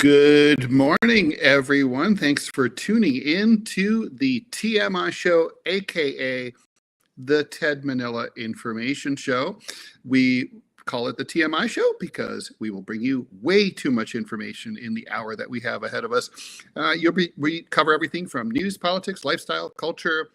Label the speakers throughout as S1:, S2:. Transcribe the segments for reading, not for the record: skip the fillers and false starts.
S1: Good morning, everyone. Thanks for tuning in to the TMI Show, aka the Ted Manila Information Show. We call it the TMI Show because we will bring you way too much information in the hour that we have ahead of us. We cover everything from news, politics, lifestyle, culture,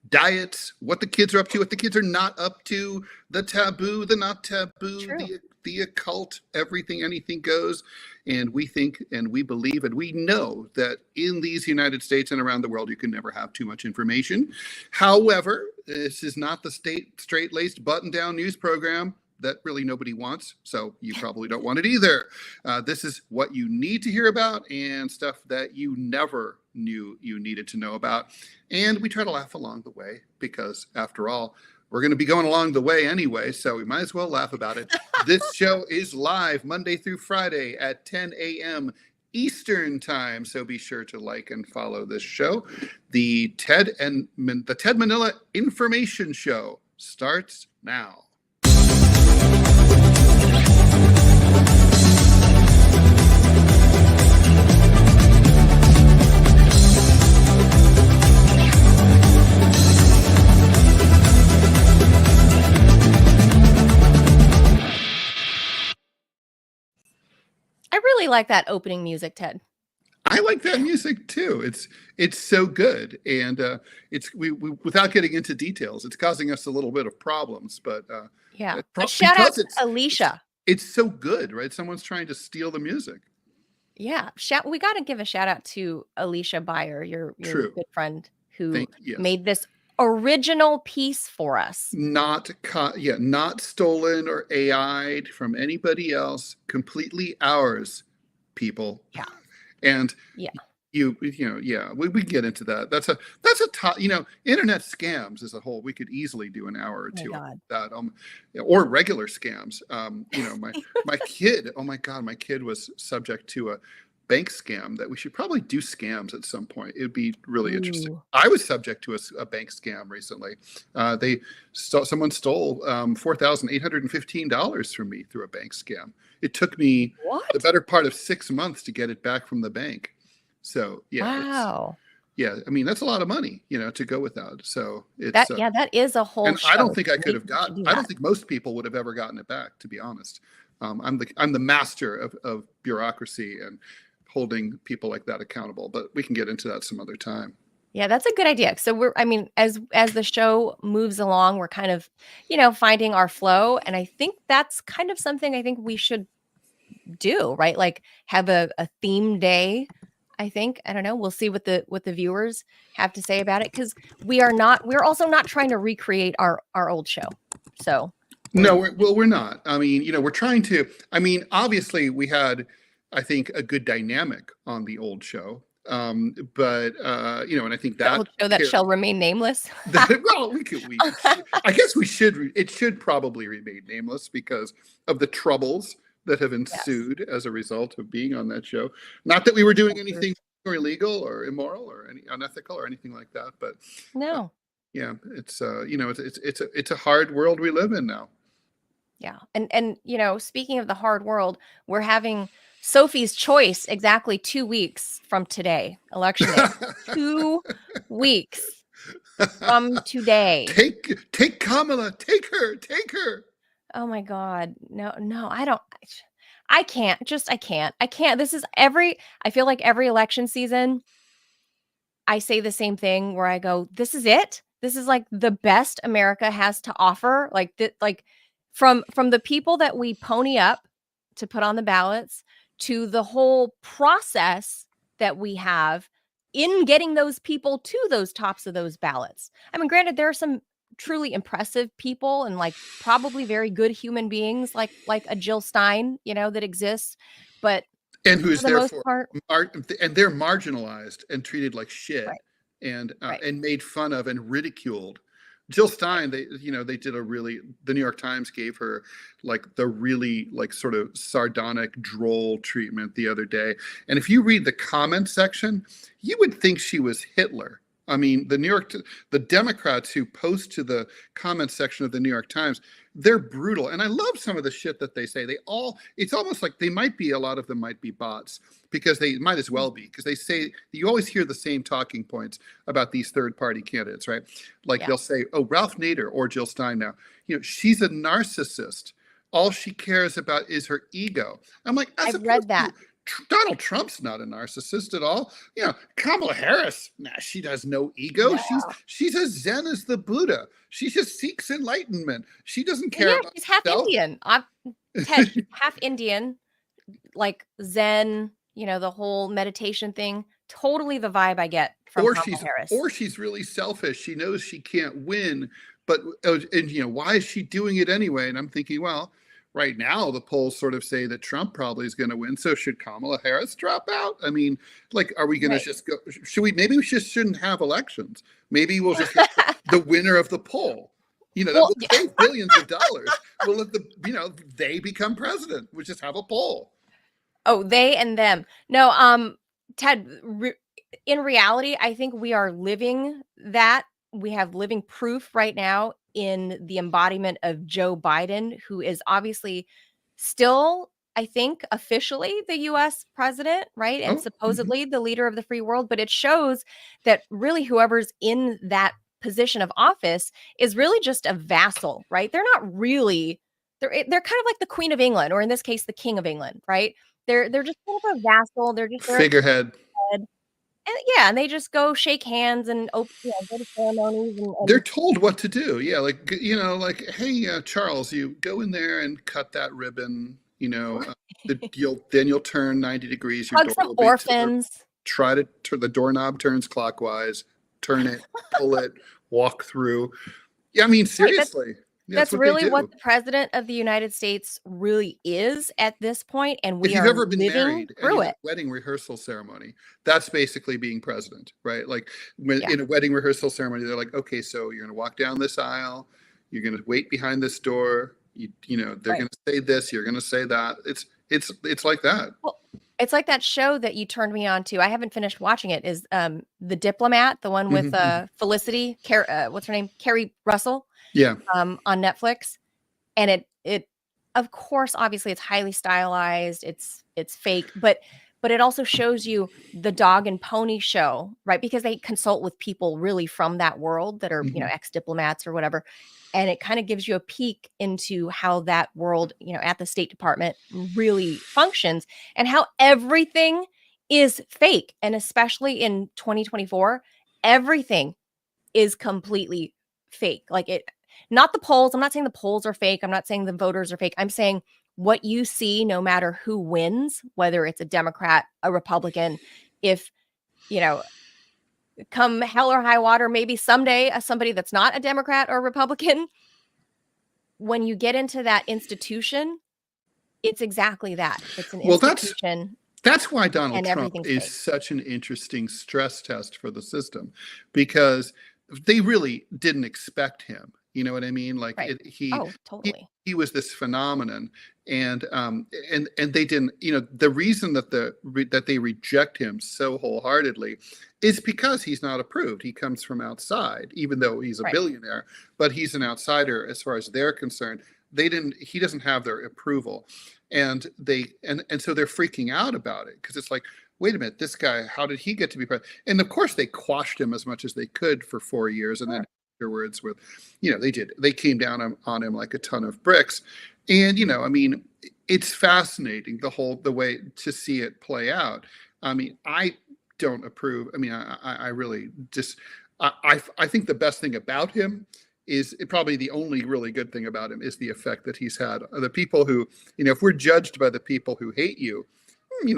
S1: diets, what the kids are up to, what the kids are not up to, the taboo, the not taboo, the occult, everything, anything goes. And we think and we believe and we know that in these United States and around the world, you can never have too much information. However, this is not the straight-laced, button-down news program that really nobody wants, so you probably don't want it either. This is what you need to hear about and stuff that you never knew you needed to know about. And we try to laugh along the way because, after all, we're going to be going along the way anyway, so we might as well laugh about it. This show is live Monday through Friday at 10 a.m. Eastern Time, so be sure to like and follow this show. The Ted Manila Information Show starts now.
S2: I really like that opening music, Ted.
S1: I like that music too. It's so good, and we without getting into details, it's causing us a little bit of problems. But
S2: shout out to Alicia.
S1: It's so good, right? Someone's trying to steal the music.
S2: Yeah, we got to give a shout out to Alicia Beyer, your good friend who made this original piece for us.
S1: Not stolen or AI'd from anybody else. Completely ours, people.
S2: Yeah.
S1: And we can get into that. That's a top, internet scams as a whole. We could easily do an hour or two on that. Or regular scams. My kid, oh my God, my kid was subject to a bank scam that we should probably do scams at some point. It would be really interesting. I was subject to a bank scam recently. Someone stole $4,815 from me through a bank scam. It took me the better part of 6 months to get it back from the bank. So
S2: wow.
S1: I mean, that's a lot of money, to go without. So it's
S2: that is a whole.
S1: And
S2: show.
S1: I don't think I could have gotten. I don't think most people would have ever gotten it back, to be honest. I'm the master of bureaucracy and holding people like that accountable, but we can get into that some other time.
S2: Yeah, that's a good idea. So as the show moves along, we're kind of, finding our flow. And I think that's kind of something I think we should do, right? Like have a theme day. I don't know. We'll see what the viewers have to say about it. Cause we're also not trying to recreate our old show. So.
S1: No, we're not. I mean, we're trying to, obviously we had, I think, a good dynamic on the old show. And I think that
S2: old show that shall remain nameless.
S1: I guess we should. It should probably remain nameless because of the troubles that have ensued as a result of being on that show. Not that we were doing anything illegal or immoral or any unethical or anything like that, but
S2: no.
S1: It's it's a hard world we live in now.
S2: Yeah, and speaking of the hard world, we're having Sophie's Choice exactly 2 weeks from today, election day. 2 weeks from today.
S1: Take Kamala, take her.
S2: Oh my God. No, I can't. This is I feel like every election season, I say the same thing where I go, this is it. This is like the best America has to offer. From the people that we pony up to put on the ballots to the whole process that we have in getting those people to those tops of those ballots. I mean, granted, there are some truly impressive people and probably very good human beings like a Jill Stein, that exists, but
S1: and who's therefore and they're marginalized and treated like shit and made fun of and ridiculed. Jill Stein, they did the New York Times gave her the really sort of sardonic, droll treatment the other day. And if you read the comment section, you would think she was Hitler. I mean, the Democrats who post to the comment section of the New York Times, they're brutal. And I love some of the shit that they say. It's almost like a lot of them might be bots, because they might as well be, because they say, you always hear the same talking points about these third party candidates, right? Like they'll say, oh, Ralph Nader or Jill Stein now, she's a narcissist. All she cares about is her ego. I'm like,
S2: I've read that.
S1: Donald Trump's not a narcissist at all. Kamala Harris, she has no ego. No. She's as Zen as the Buddha. She just seeks enlightenment. She doesn't care. Yeah,
S2: she's half Indian. Ted, half Indian, like Zen. The whole meditation thing. Totally the vibe I get from Kamala Harris.
S1: Or she's really selfish. She knows she can't win, but why is she doing it anyway? And I'm thinking, well, right now, the polls sort of say that Trump probably is going to win. So should Kamala Harris drop out? I mean, are we going to just go? Maybe we just shouldn't have elections. Maybe we'll just get the winner of the poll. That will save billions of dollars. We'll let they become president. We'll just have a poll.
S2: Oh, they and them. No, Ted, in reality, I think we are living that. We have living proof right now in the embodiment of Joe Biden, who is obviously still, I think, officially the U.S. president, right? And supposedly the leader of the free world. But it shows that really whoever's in that position of office is really just a vassal, right? They're not really, they're kind of like the Queen of England, or in this case, the King of England, right? They're just kind of a vassal. They're just
S1: figurehead.
S2: And they just go shake hands and go to ceremonies. And
S1: they're told what to do. Yeah, like hey, Charles, you go in there and cut that ribbon. You'll turn 90 degrees.
S2: Hug some orphans.
S1: Try to turn the doorknob turns clockwise. Turn it, pull it, walk through. Yeah, I mean, seriously.
S2: That's really what the president of the United States really is at this point, and
S1: if you've ever been married through it. Wedding rehearsal ceremony, that's basically being president, right? Like in a wedding rehearsal ceremony, they're like, okay, so you're going to walk down this aisle, you're going to wait behind this door, they're going to say this, you're going to say that. It's like that.
S2: Well, it's like that show that you turned me on to. I haven't finished watching it. Is The Diplomat, the one with Felicity, what's her name, Carrie Russell?
S1: Yeah.
S2: On Netflix. And it of course, obviously it's highly stylized. It's fake, but it also shows you the dog and pony show, right? Because they consult with people really from that world that are, ex-diplomats or whatever. And it kind of gives you a peek into how that world, at the State Department really functions, and how everything is fake. And especially in 2024, everything is completely fake. Not the polls. I'm not saying the polls are fake. I'm not saying the voters are fake. I'm saying what you see, no matter who wins, whether it's a Democrat, a Republican, if, come hell or high water, maybe someday somebody that's not a Democrat or a Republican, when you get into that institution, it's exactly that. It's an institution.
S1: That's why Donald Trump is such an interesting stress test for the system, because they really didn't expect him. You know what I mean? Like
S2: totally.
S1: He was this phenomenon, and they didn't. The reason that they reject him so wholeheartedly is because he's not approved. He comes from outside, even though he's a billionaire, but he's an outsider as far as they're concerned. He doesn't have their approval, and so they're freaking out about it, because it's like, wait a minute, this guy, how did he get to be president? And of course they quashed him as much as they could for 4 years, and then afterwards they came down on him like a ton of bricks. And I mean, it's fascinating the way to see it play out. I mean, I don't approve. I mean, I really just I think the best thing about him is probably the only really good thing about him is the effect that he's had. The people who, if we're judged by the people who hate you,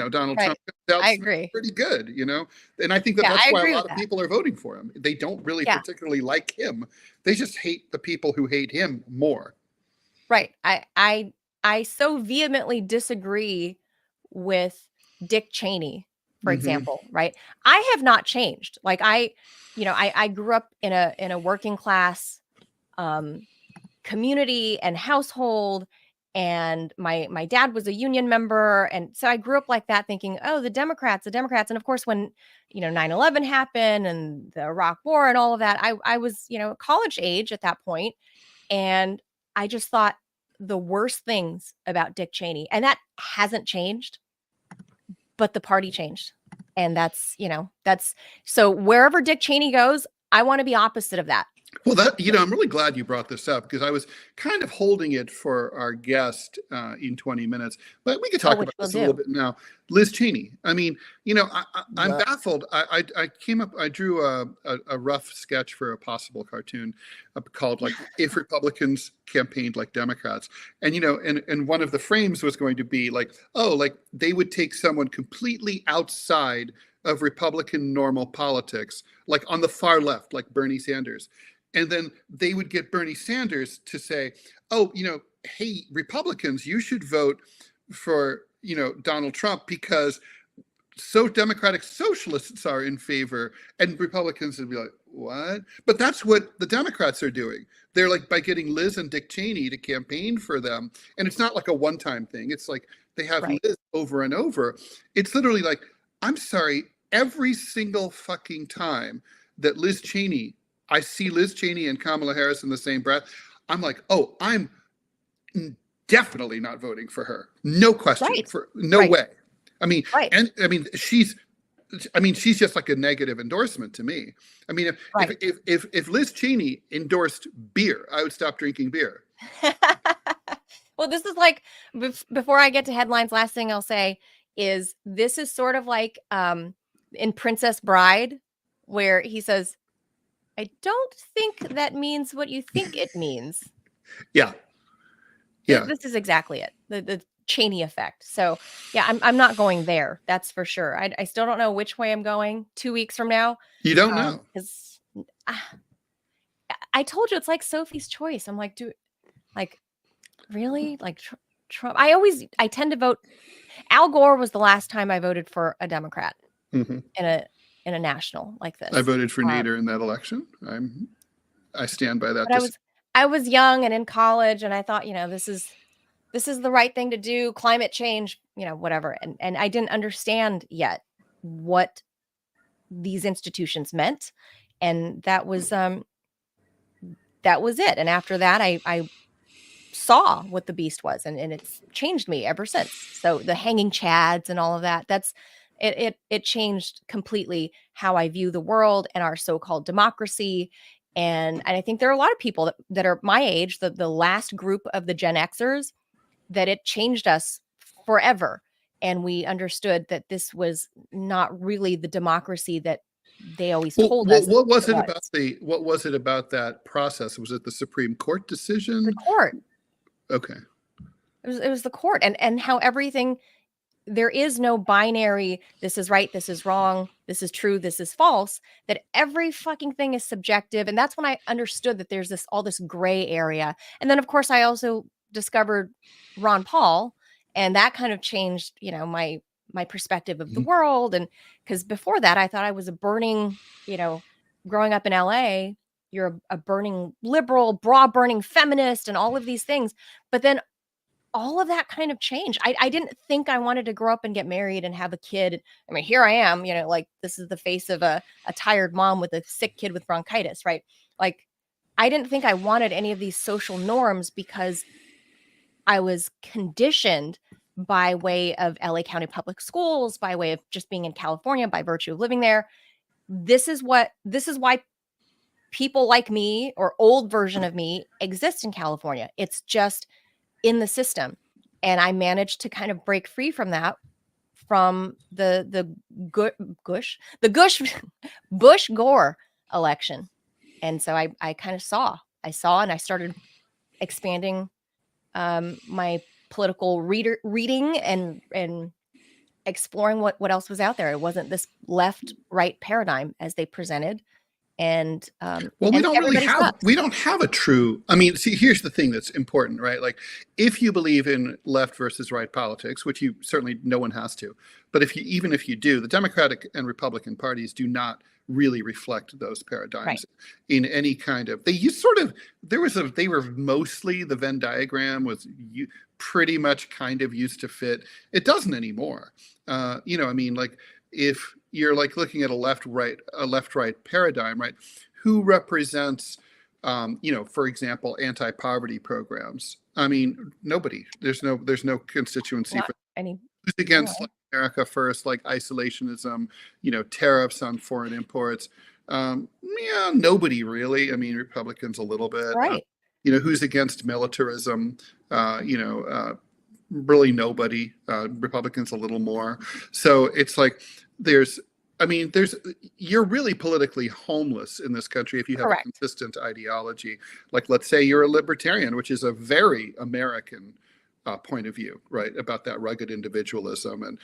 S1: Donald Trump
S2: I agree.
S1: Pretty good, and I think that's why a lot of people are voting for him. They don't really particularly like him. They just hate the people who hate him more. Right.
S2: I so vehemently disagree with Dick Cheney, for example, right? I have not changed. Like I grew up in a working class community and household, And my dad was a union member. And so I grew up like that, thinking, oh, the Democrats. And of course, when, 9/11 happened and the Iraq War and all of that, I was, college age at that point. And I just thought the worst things about Dick Cheney, and that hasn't changed, but the party changed. And that's so wherever Dick Cheney goes, I want to be opposite of that.
S1: Well, I'm really glad you brought this up, because I was kind of holding it for our guest in 20 minutes, but we could talk about this a little bit now. Liz Cheney. I mean, I'm baffled. I drew a rough sketch for a possible cartoon called, like, If Republicans Campaigned Like Democrats. And, and one of the frames was going to be like, oh, like they would take someone completely outside of Republican normal politics, like on the far left, like Bernie Sanders. And then they would get Bernie Sanders to say, oh, hey, Republicans, you should vote for, Donald Trump because so Democratic Socialists are in favor. And Republicans would be like, what? But that's what the Democrats are doing. They're like, by getting Liz and Dick Cheney to campaign for them. And it's not like a one-time thing. It's like they have Liz over and over. It's literally like, I'm sorry, every single fucking time that I see Liz Cheney and Kamala Harris in the same breath, I'm like, oh, I'm definitely not voting for her. No question. No way. I mean, and I mean, she's just like a negative endorsement to me. I mean, if Liz Cheney endorsed beer, I would stop drinking beer.
S2: Well, this is like, before I get to headlines, last thing I'll say is this is sort of like in Princess Bride, where he says, I don't think that means what you think it means.
S1: Yeah.
S2: This is exactly it. The Cheney effect. So yeah, I'm not going there. That's for sure. I still don't know which way I'm going 2 weeks from now.
S1: You don't know?
S2: Because I told you, it's like Sophie's Choice. I'm like, really? Like Trump? I tend to vote. Al Gore was the last time I voted for a Democrat in a national like this.
S1: I voted for Nader in that election. I stand by that.
S2: But I was young and in college, and I thought, this is the right thing to do. Climate change, whatever. And I didn't understand yet what these institutions meant. And that was it. And after that, I saw what the beast was, and it's changed me ever since. So the hanging chads and all of that, it changed completely how I view the world and our so-called democracy. And I think there are a lot of people that are my age, the last group of the Gen Xers, that it changed us forever. And we understood that this was not really the democracy that they always told us.
S1: What was it about that process? Was it the Supreme Court decision?
S2: The court.
S1: Okay.
S2: It was the court, and how everything, there is no binary, this is right, this is wrong, this is true, this is false, that every fucking thing is subjective. And that's when I understood that there's all this gray area. And then, of course, I also discovered Ron Paul, and that kind of changed, my perspective of the world. And because before that, I thought I was a burning, growing up in LA, you're a burning liberal, bra burning feminist and all of these things. But then all of that kind of changed. I didn't think I wanted to grow up and get married and have a kid. I mean, here I am, like this is the face of a tired mom with a sick kid with bronchitis, right? Like, I didn't think I wanted any of these social norms because I was conditioned by way of LA County Public Schools, by way of just being in California, by virtue of living there. This is why people like me, or old version of me, exist in California. It's just in the system. And I managed to kind of break free from that, from the Bush Gore election. And so I kind of saw and I started expanding my political reading and exploring what else was out there. It wasn't this left-right paradigm as they presented. and
S1: Well, we
S2: and
S1: don't really
S2: everybody
S1: have
S2: sucks.
S1: we don't have a true. I mean, see, here's the thing that's important, right? Like, if you believe in left versus right politics, which you certainly no one has to, but even if you do, the Democratic and Republican parties do not really reflect those paradigms in any kind of. They used sort of they were mostly the Venn diagram was pretty much kind of used to fit. It doesn't anymore. I mean, like, if you're like looking at a left right paradigm, right? Who represents, for example, anti-poverty programs? I mean, nobody. There's no constituency
S2: Not
S1: for
S2: any.
S1: who's against like America First, like isolationism, tariffs on foreign imports. Nobody really. I mean, Republicans a little bit.
S2: Right.
S1: Who's against militarism? Really nobody. Republicans a little more. So it's like you're really politically homeless in this country if you have a consistent ideology. Like, let's say you're a libertarian, which is a very American point of view, right? About that rugged individualism and,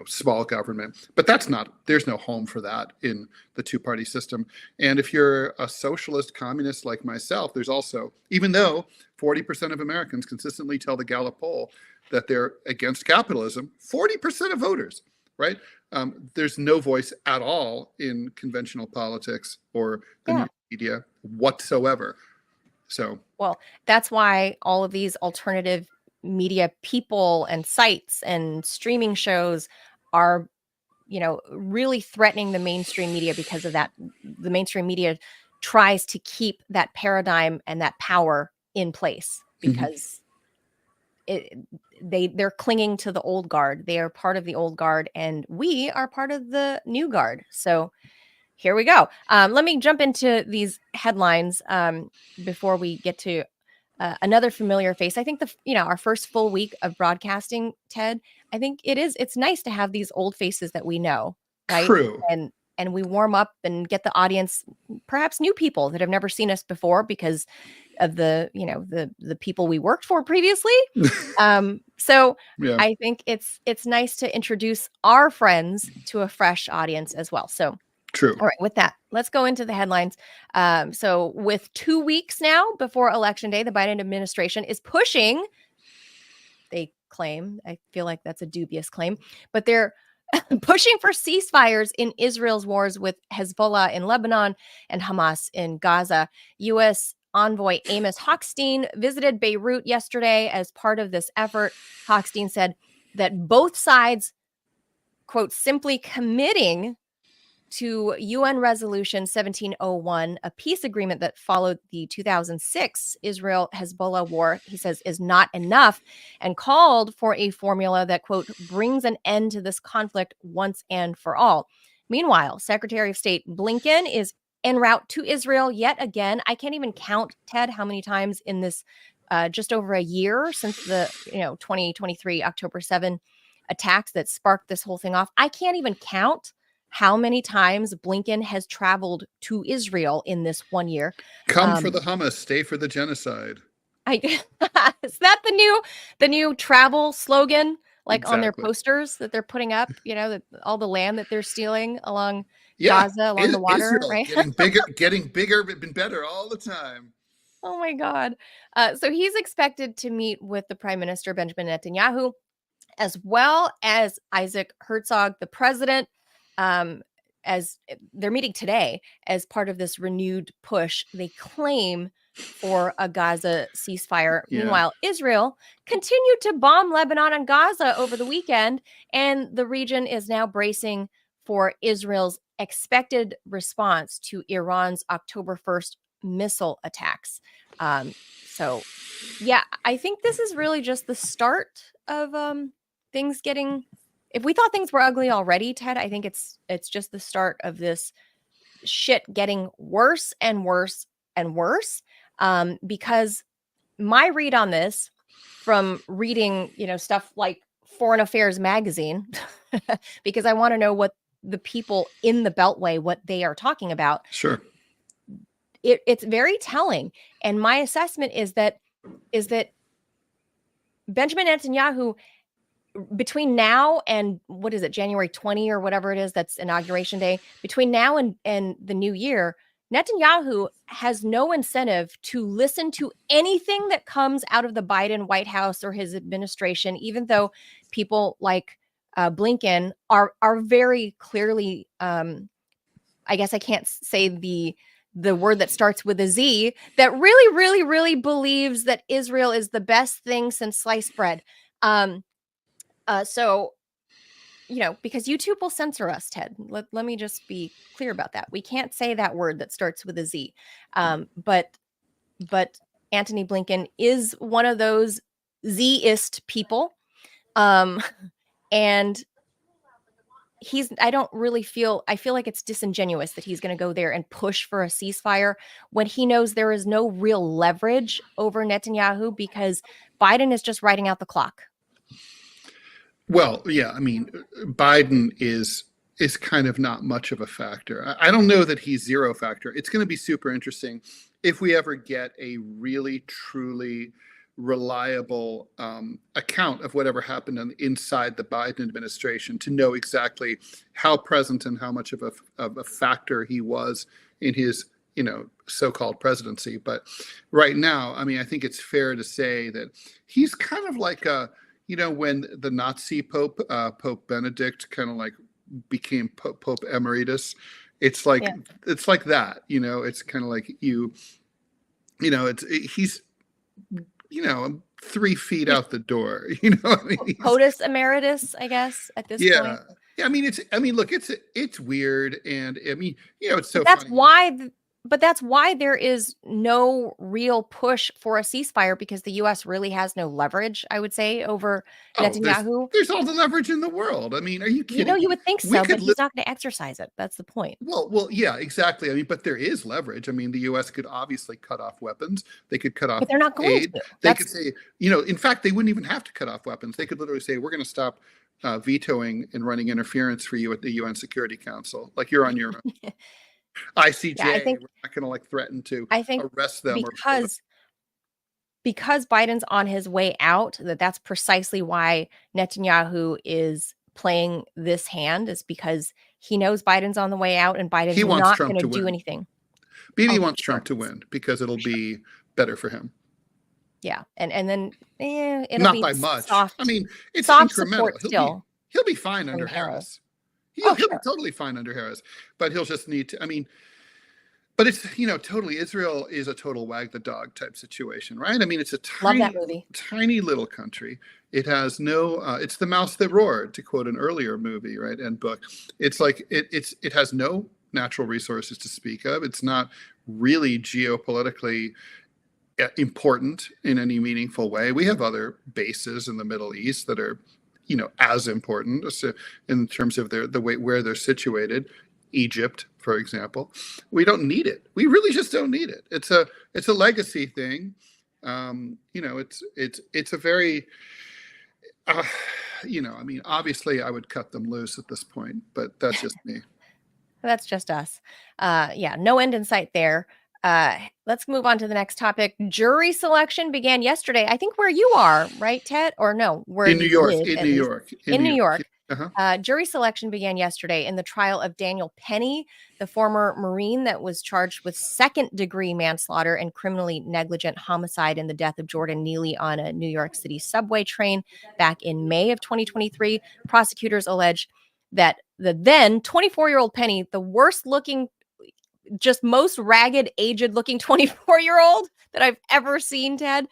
S1: small government. But there's no home for that in the two-party system. And if you're a socialist communist like myself, there's also, even though 40% of Americans consistently tell the Gallup poll that they're against capitalism, 40% of voters, right? There's no voice at all in conventional politics or the news media whatsoever. So,
S2: well, that's why all of these alternative media people and sites and streaming shows are, really threatening the mainstream media because of that. The mainstream media tries to keep that paradigm and that power in place because they're clinging to the old guard. They are part of the old guard, and we are part of the new guard. So here we go. Let me jump into these headlines before we get to another familiar face. I think our first full week of broadcasting, Ted, I think it's nice to have these old faces that we know, right?
S1: True.
S2: And we warm up and get the audience, perhaps new people that have never seen us before because of the people we worked for previously. So I think it's nice to introduce our friends to a fresh audience as well. So
S1: true.
S2: All right, with that, let's go into the headlines. So with 2 weeks now before Election Day, the Biden administration is pushing, they claim, I feel like that's a dubious claim, but they're pushing for ceasefires in Israel's wars with Hezbollah in Lebanon and Hamas in Gaza. U.S. envoy Amos Hochstein visited Beirut yesterday as part of this effort. Hochstein said that both sides, quote, simply committing to UN Resolution 1701, a peace agreement that followed the 2006 Israel-Hezbollah war, he says, is not enough, and called for a formula that, quote, brings an end to this conflict once and for all. Meanwhile, Secretary of State Blinken is en route to Israel yet again. I can't even count, Ted, how many times in this just over a year since the 2023 October 7 attacks that sparked this whole thing off. I can't even count how many times Blinken has traveled to Israel in this 1 year.
S1: Come for the hummus, stay for the genocide.
S2: Is that the new travel slogan, like
S1: exactly.
S2: on their posters that they're putting up? That all the land that they're stealing along Gaza, along the water,
S1: Israel,
S2: right?
S1: getting bigger, been better all the time.
S2: Oh my God! So he's expected to meet with the Prime Minister Benjamin Netanyahu, as well as Isaac Herzog, the president. As they're meeting today as part of this renewed push, they claim for a Gaza ceasefire. Yeah. Meanwhile, Israel continued to bomb Lebanon and Gaza over the weekend, and the region is now bracing for Israel's expected response to Iran's October 1st missile attacks. So, yeah, I think this is really just the start of things getting. If we thought things were ugly already, Ted, I think it's just the start of this shit getting worse and worse and worse. Because my read on this, from reading, stuff like Foreign Affairs magazine, because I want to know what the people in the Beltway, what they are talking about.
S1: Sure.
S2: It's very telling. And my assessment is that Benjamin Netanyahu, between now and January 20 or whatever it is, that's Inauguration Day, between now and the new year, Netanyahu has no incentive to listen to anything that comes out of the Biden White House or his administration, even though people like Blinken are very clearly, I guess I can't say the word that starts with a Z, that really, really, really believes that Israel is the best thing since sliced bread. So, because YouTube will censor us, Ted. Let me just be clear about that. We can't say that word that starts with a Z. But Antony Blinken is one of those Z-ist people. And I feel like it's disingenuous that he's going to go there and push for a ceasefire when he knows there is no real leverage over Netanyahu because Biden is just riding out the clock.
S1: Well, yeah, I mean, Biden is kind of not much of a factor. I don't know that he's zero factor. It's going to be super interesting if we ever get a really, truly reliable account of whatever happened inside the Biden administration to know exactly how present and how much of a factor he was in his so-called presidency. But right now, I mean, I think it's fair to say that he's kind of like when the Nazi Pope Benedict kind of like became Pope Emeritus, it's like it's like that, it's kind of like he's 3 feet out the door, I mean,
S2: POTUS Emeritus, I guess, at this point.
S1: Yeah, I mean, look, it's weird, and I mean, it's so
S2: that's
S1: funny.
S2: But that's why there is no real push for a ceasefire, because the U.S. really has no leverage, I would say, over Netanyahu.
S1: There's all the leverage in the world. I mean, are you kidding?
S2: You would think so, but he's not going to exercise it. That's the point.
S1: Well, yeah, exactly. I mean, but there is leverage. I mean, the U.S. could obviously cut off weapons. They could cut off
S2: but they're not going
S1: aid.
S2: To.
S1: They could say, in fact, they wouldn't even have to cut off weapons. They could literally say, we're going to stop vetoing and running interference for you at the UN Security Council. Like, you're on your own. ICJ, we're not going to threaten to arrest them
S2: because Biden's on his way out. That's precisely why Netanyahu is playing this hand, is because he knows Biden's on the way out and Biden's not going to do anything.
S1: He wants Trump to win because it'll be better for him.
S2: Yeah, and then it'll
S1: not
S2: be
S1: by much.
S2: Soft,
S1: I mean, it's
S2: soft
S1: incremental. He'll be fine under Harris. He'll be totally fine under Harris, but he'll just need to. I mean, but it's totally, Israel is a total wag the dog type situation, right? I mean, it's a tiny little country. It has no. It's the mouse that roared, to quote an earlier movie, right, and book. It's like it has no natural resources to speak of. It's not really geopolitically important in any meaningful way. We have other bases in the Middle East that are as important in terms of the way where they're situated. Egypt, for example, we don't need it. We really just don't need it. It's a legacy thing. It's a very, I mean, obviously I would cut them loose at this point, but that's just me.
S2: That's just us. No end in sight there. Let's move on to the next topic. Jury selection began yesterday. I think where you are, right, Ted? Or no, where
S1: in New York. In New York.
S2: Uh-huh. Jury selection began yesterday in the trial of Daniel Penny, the former Marine that was charged with second-degree manslaughter and criminally negligent homicide in the death of Jordan Neely on a New York City subway train back in May of 2023. Prosecutors allege that the then 24-year-old Penny, the worst-looking, just most ragged, aged-looking 24-year-old that I've ever seen, Ted,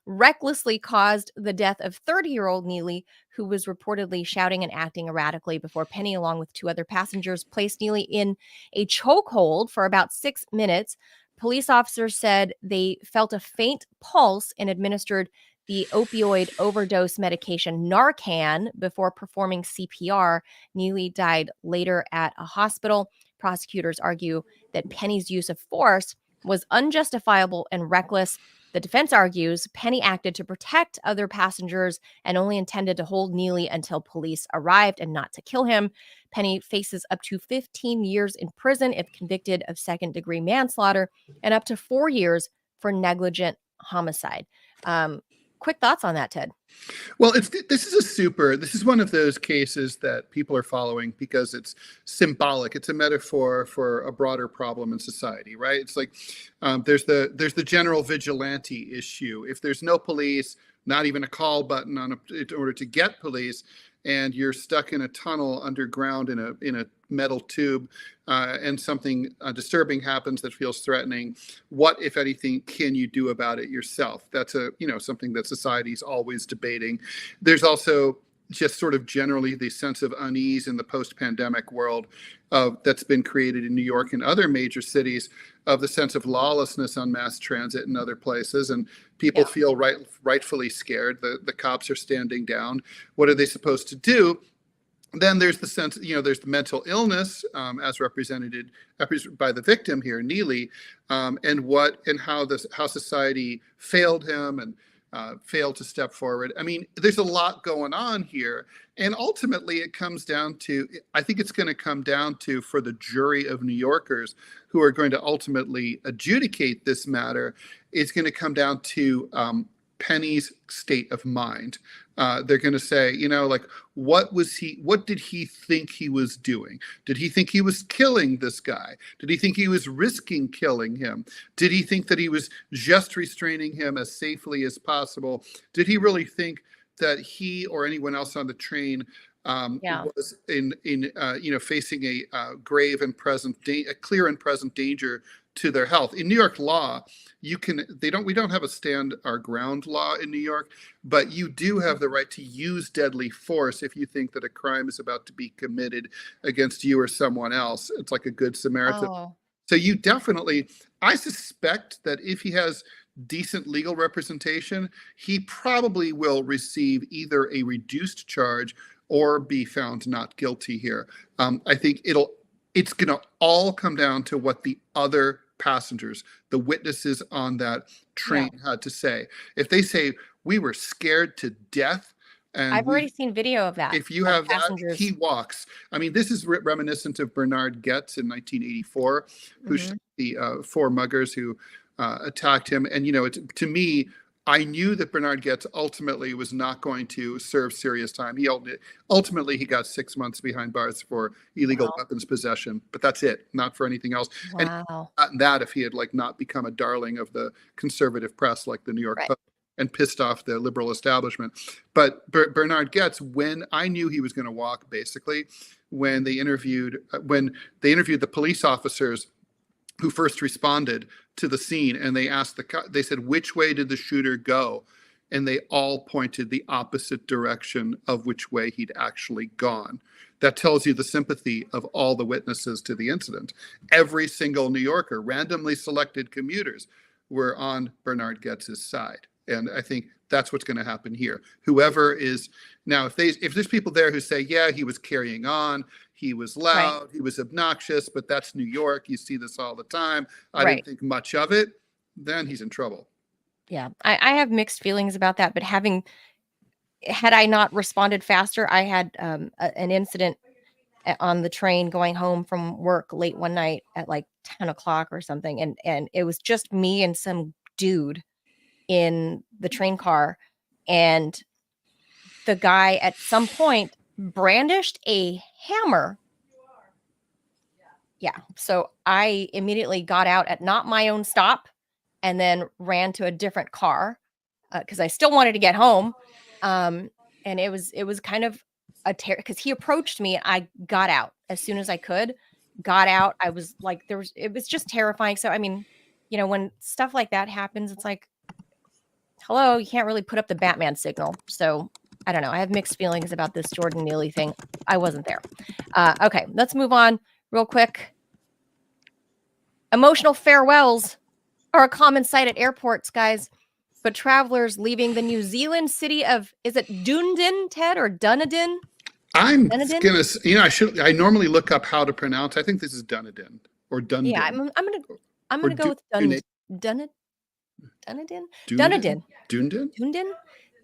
S2: recklessly caused the death of 30-year-old Neely, who was reportedly shouting and acting erratically before Penny, along with 2 other passengers, placed Neely in a chokehold for about 6 minutes. Police officers said they felt a faint pulse and administered the opioid overdose medication Narcan before performing CPR. Neely died later at a hospital. Prosecutors argue that Penny's use of force was unjustifiable and reckless. The defense argues Penny acted to protect other passengers and only intended to hold Neely until police arrived and not to kill him. Penny faces up to 15 years in prison if convicted of second-degree manslaughter and up to 4 years for negligent homicide. quick thoughts on that, Ted?
S1: Well, this is one of those cases that people are following because it's symbolic. It's a metaphor for a broader problem in society, right? It's like there's the general vigilante issue. If there's no police, not even a call button in order to get police, and you're stuck in a tunnel underground in a metal tube, and something disturbing happens that feels threatening, what, if anything, can you do about it yourself? That's something that society's always debating. There's also just sort of generally the sense of unease in the post-pandemic world that's been created in New York and other major cities, of the sense of lawlessness on mass transit and other places, and people feel rightfully scared. The cops are standing down. What are they supposed to do? Then there's the sense, there's the mental illness as represented by the victim here, Neely, and how society failed him and failed to step forward. I mean, there's a lot going on here. And ultimately, it comes down to, I think it's going to come down to, for the jury of New Yorkers who are going to ultimately adjudicate this matter, it's going to come down to Penny's state of mind. They're going to say, what did he think he was doing? Did he think he was killing this guy? Did he think he was risking killing him? Did he think that he was just restraining him as safely as possible? Did he really think that he or anyone else on the train was facing a grave and a clear and present danger to their health? In New York law, we don't have a stand our ground law in New York, but you do have the right to use deadly force if you think that a crime is about to be committed against you or someone else. It's like a good Samaritan.
S2: Oh.
S1: So you definitely, I suspect that if he has decent legal representation, he probably will receive either a reduced charge or be found not guilty here. I think it's going to all come down to what the other passengers, the witnesses on that train, had to say. If they say, we were scared to death, and
S2: I've already seen video of that.
S1: If you have that, he walks. I mean, this is reminiscent of Bernard Goetz in 1984, who shot the four muggers who attacked him. And, to me, I knew that Bernard Goetz ultimately was not going to serve serious time. He got 6 months behind bars for illegal weapons possession, but that's it, not for anything else.
S2: Wow.
S1: And that if he had not become a darling of the conservative press like the New York Post and pissed off the liberal establishment. But Bernard Goetz, when I knew he was going to walk, basically, when they interviewed the police officers who first responded to the scene, and they said, which way did the shooter go? And they all pointed the opposite direction of which way he'd actually gone. That tells you the sympathy of all the witnesses to the incident. Every single New Yorker, randomly selected commuters, were on Bernard Goetz's side. And I think that's what's going to happen here. Whoever is now, if there's people there who say, yeah, he was carrying on, he was loud, he was obnoxious, but that's New York, you see this all the time, I didn't think much of it, then he's in trouble.
S2: Yeah, I have mixed feelings about that, but had I not responded faster, I had an incident on the train going home from work late one night at like 10 o'clock or something, and it was just me and some dude in the train car, and the guy at some point brandished a hammer. Yeah, so I immediately got out at not my own stop and then ran to a different car because I still wanted to get home. And it was kind of a because he approached me and I got out as soon as I could. Got out. I was like, it was just terrifying. So I mean, when stuff like that happens, it's like, hello, you can't really put up the Batman signal. So I don't know. I have mixed feelings about this Jordan Neely thing. I wasn't there. Okay, let's move on real quick. Emotional farewells are a common sight at airports, guys. But travelers leaving the New Zealand city of, is it Dunedin, Ted, or Dunedin?
S1: I'm going to, I normally look up how to pronounce. I think this is Dunedin or Dunedin.
S2: Yeah, I'm going to go with Dunedin. Dunedin?
S1: Dunedin?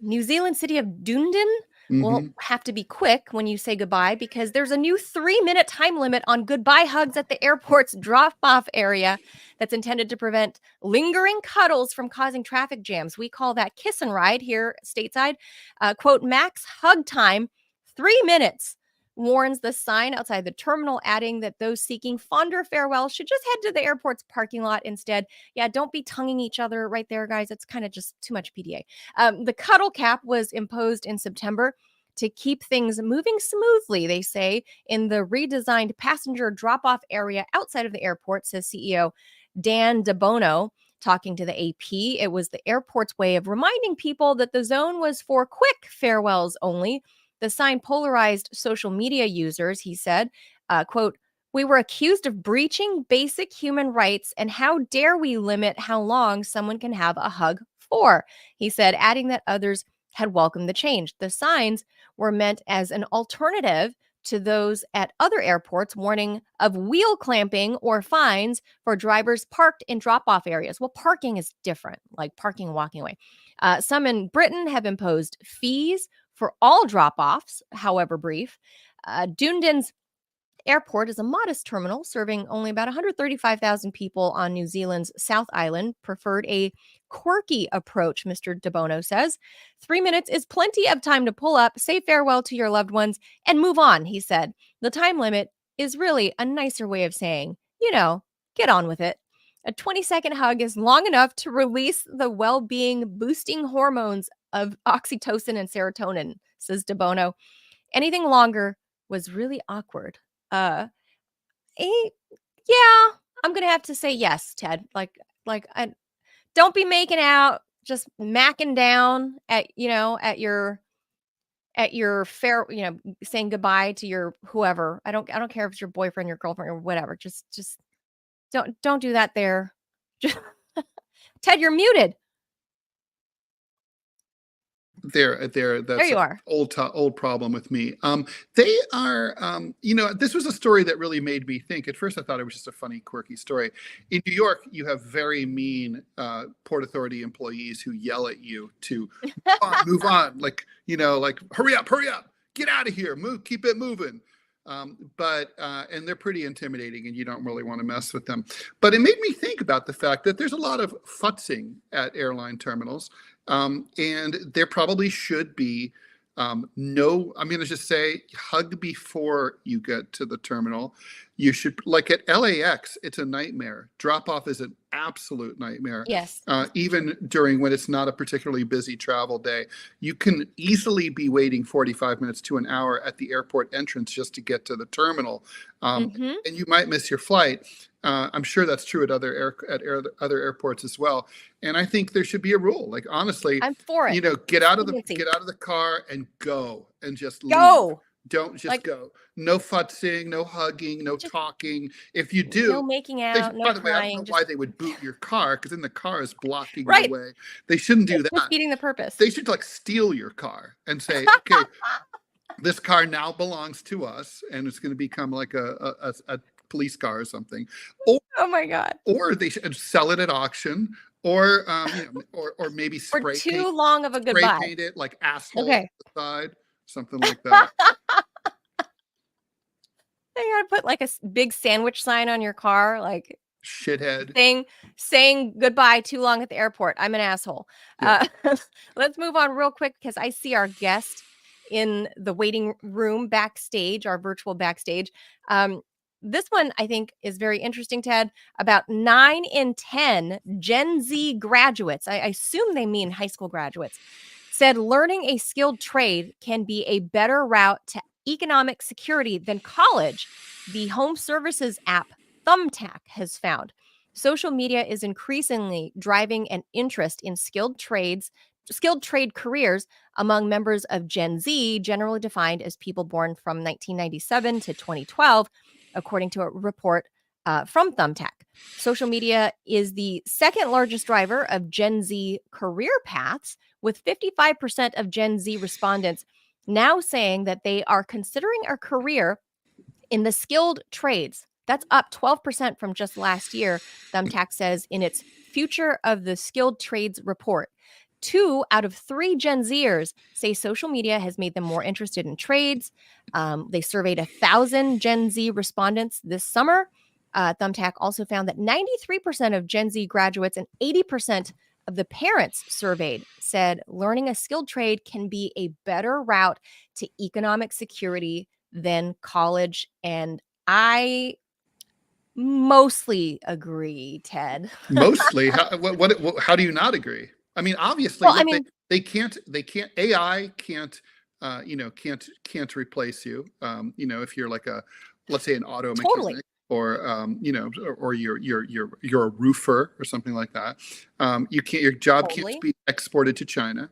S2: New Zealand city of Dunedin will have to be quick when you say goodbye because there's a new 3-minute time limit on goodbye hugs at the airport's drop-off area that's intended to prevent lingering cuddles from causing traffic jams. We call that kiss and ride here stateside. Quote, max hug time, 3 minutes, warns the sign outside the terminal, adding that those seeking fonder farewells should just head to the airport's parking lot instead. Yeah, don't be tonguing each other right there, guys. It's kind of just too much PDA. The cuddle cap was imposed in September to keep things moving smoothly, they say, in the redesigned passenger drop-off area outside of the airport, says CEO Dan DeBono, talking to the AP. It was the airport's way of reminding people that the zone was for quick farewells only. The sign polarized social media users, he said, quote, we were accused of breaching basic human rights, and how dare we limit how long someone can have a hug for, he said, adding that others had welcomed the change. The signs were meant as an alternative to those at other airports, warning of wheel clamping or fines for drivers parked in drop-off areas. Well, parking is different, like parking and walking away. Some in Britain have imposed fees for all drop-offs, however brief. Dunedin's airport is a modest terminal serving only about 135,000 people on New Zealand's South Island, preferred a quirky approach, Mr. DeBono says. 3 minutes is plenty of time to pull up, say farewell to your loved ones, and move on, he said. The time limit is really a nicer way of saying, get on with it. A 20-second hug is long enough to release the well-being boosting hormones of oxytocin and serotonin, says DeBono. Anything longer was really awkward. Yeah, I'm gonna have to say yes, Ted. I don't be making out, just macking down at your fair, saying goodbye to your whoever. I don't care if it's your boyfriend, your girlfriend, or whatever. Just don't do that there. Ted, you're muted.
S1: There. That's
S2: there you are.
S1: Old problem with me. They are, this was a story that really made me think. At first, I thought it was just a funny, quirky story. In New York, you have very mean Port Authority employees who yell at you to move on, like hurry up, get out of here, move, keep it moving. And they're pretty intimidating, and you don't really want to mess with them. But it made me think about the fact that there's a lot of futzing at airline terminals. And there probably should be I'm going to just say, hug before you get to the terminal. You should, like at LAX, it's a nightmare. Drop off is an absolute nightmare.
S2: Yes.
S1: Even during when it's not a particularly busy travel day, you can easily be waiting 45 minutes to an hour at the airport entrance just to get to the terminal. And you might miss your flight. I'm sure that's true at other airports as well. And I think there should be a rule. Like, honestly,
S2: I'm for it.
S1: Get out of the car and go and just
S2: go.
S1: Leave. Don't just go. No futzing, no hugging, no talking. If you do,
S2: no making out, no crying.
S1: I don't know why they would boot your car, because then the car is blocking the way. They shouldn't do that.
S2: Defeating the purpose.
S1: They should steal your car and say, okay, this car now belongs to us, and it's going to become like a police car or something. Or,
S2: oh my God.
S1: Or they should sell it at auction. Or or maybe spray
S2: too long of a goodbye.
S1: Spray paint it like asshole on the side, something like that.
S2: They gotta put like a big sandwich sign on your car, like
S1: shithead
S2: saying goodbye too long at the airport. I'm an asshole. Yeah. Let's move on real quick, because I see our guest in the waiting room backstage, our virtual backstage. This one, I think, is very interesting, Ted. About 9 in 10 Gen Z graduates, I assume they mean high school graduates, said learning a skilled trade can be a better route to economic security than college, the home services app Thumbtack has found. Social media is increasingly driving an interest in skilled trade careers among members of Gen Z, generally defined as people born from 1997 to 2012. According to a report from Thumbtack. Social media is the second largest driver of Gen Z career paths, with 55% of Gen Z respondents now saying that they are considering a career in the skilled trades. That's up 12% from just last year, Thumbtack says in its Future of the Skilled Trades report. 2 out of 3 Gen Zers say social media has made them more interested in trades. They surveyed 1,000 Gen Z respondents this summer. Thumbtack also found that 93% of Gen Z graduates and 80% of the parents surveyed said learning a skilled trade can be a better route to economic security than college. And I mostly agree, Ted.
S1: Mostly, how do you not agree? I mean, obviously,
S2: Well,
S1: look,
S2: I mean,
S1: they can't. AI can't replace you. If you're like let's say an auto
S2: Totally.
S1: mechanic, or or you're a roofer or something like that. Your job
S2: Totally.
S1: can't be exported to China.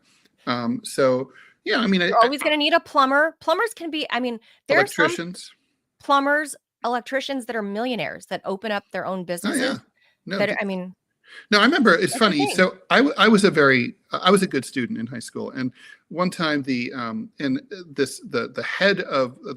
S1: So yeah, I mean,
S2: You're always going to need a plumber. Plumbers can be, I mean, there are some
S1: electricians.
S2: plumbers, electricians that are millionaires that open up their own
S1: Oh
S2: businesses.
S1: yeah, no,
S2: That are, I mean,
S1: no, I remember. It's
S2: that's the
S1: funny.
S2: thing.
S1: So I was a good student in high school, and one time the head of the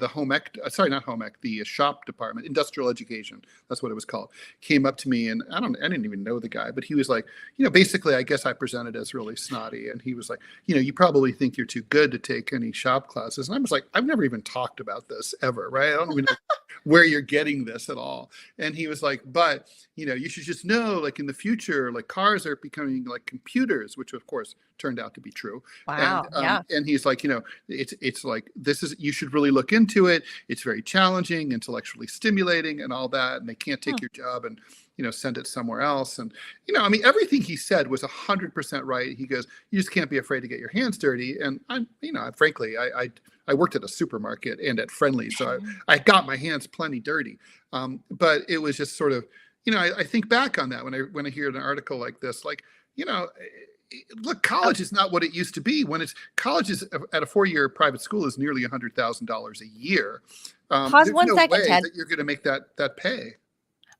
S1: not home ec, the shop department, industrial education, that's what it was called, came up to me, and I didn't even know the guy, but he was like, basically, I guess I presented as really snotty, and he was like, you probably think you're too good to take any shop classes, and I was like, I've never even talked about this ever, right? I don't even know where you're getting this at all. And he was like, but you should just know, like, in the future, like, cars are becoming like computers, which of course turned out to be true.
S2: Wow.
S1: And he's like, it's like, you should really look into it. It's very challenging, intellectually stimulating, and all that. And they can't take your job and send it somewhere else. And I mean, everything he said was 100% right. He goes, you just can't be afraid to get your hands dirty. And frankly, I worked at a supermarket and at Friendly, so I got my hands plenty dirty. But it was just sort of, I think back on that when I hear an article like this, like, look, college is not what it used to be. College is at a 4-year private school is nearly $100,000 a year.
S2: Pause one second,
S1: way
S2: Ted.
S1: that you're going to make that pay.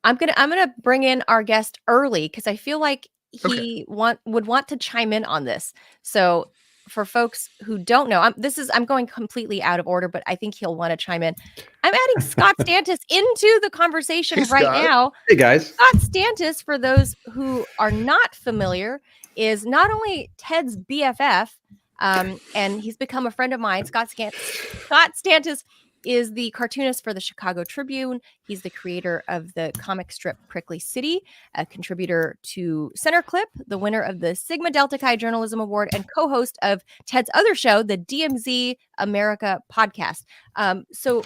S2: I'm gonna bring in our guest early because I feel like he would want to chime in on this. So for folks who don't know, I'm going completely out of order, but I think he'll want to chime in. I'm adding Scott Stantis into the conversation right now.
S3: Hey guys.
S2: Scott Stantis, for those who are not familiar, is not only Ted's BFF, and he's become a friend of mine. Scott Stantis is the cartoonist for the Chicago Tribune. He's the creator of the comic strip Prickly City, a contributor to CenterClip, the winner of the Sigma Delta Chi Journalism Award, and co-host of Ted's other show, the DMZ America Podcast. So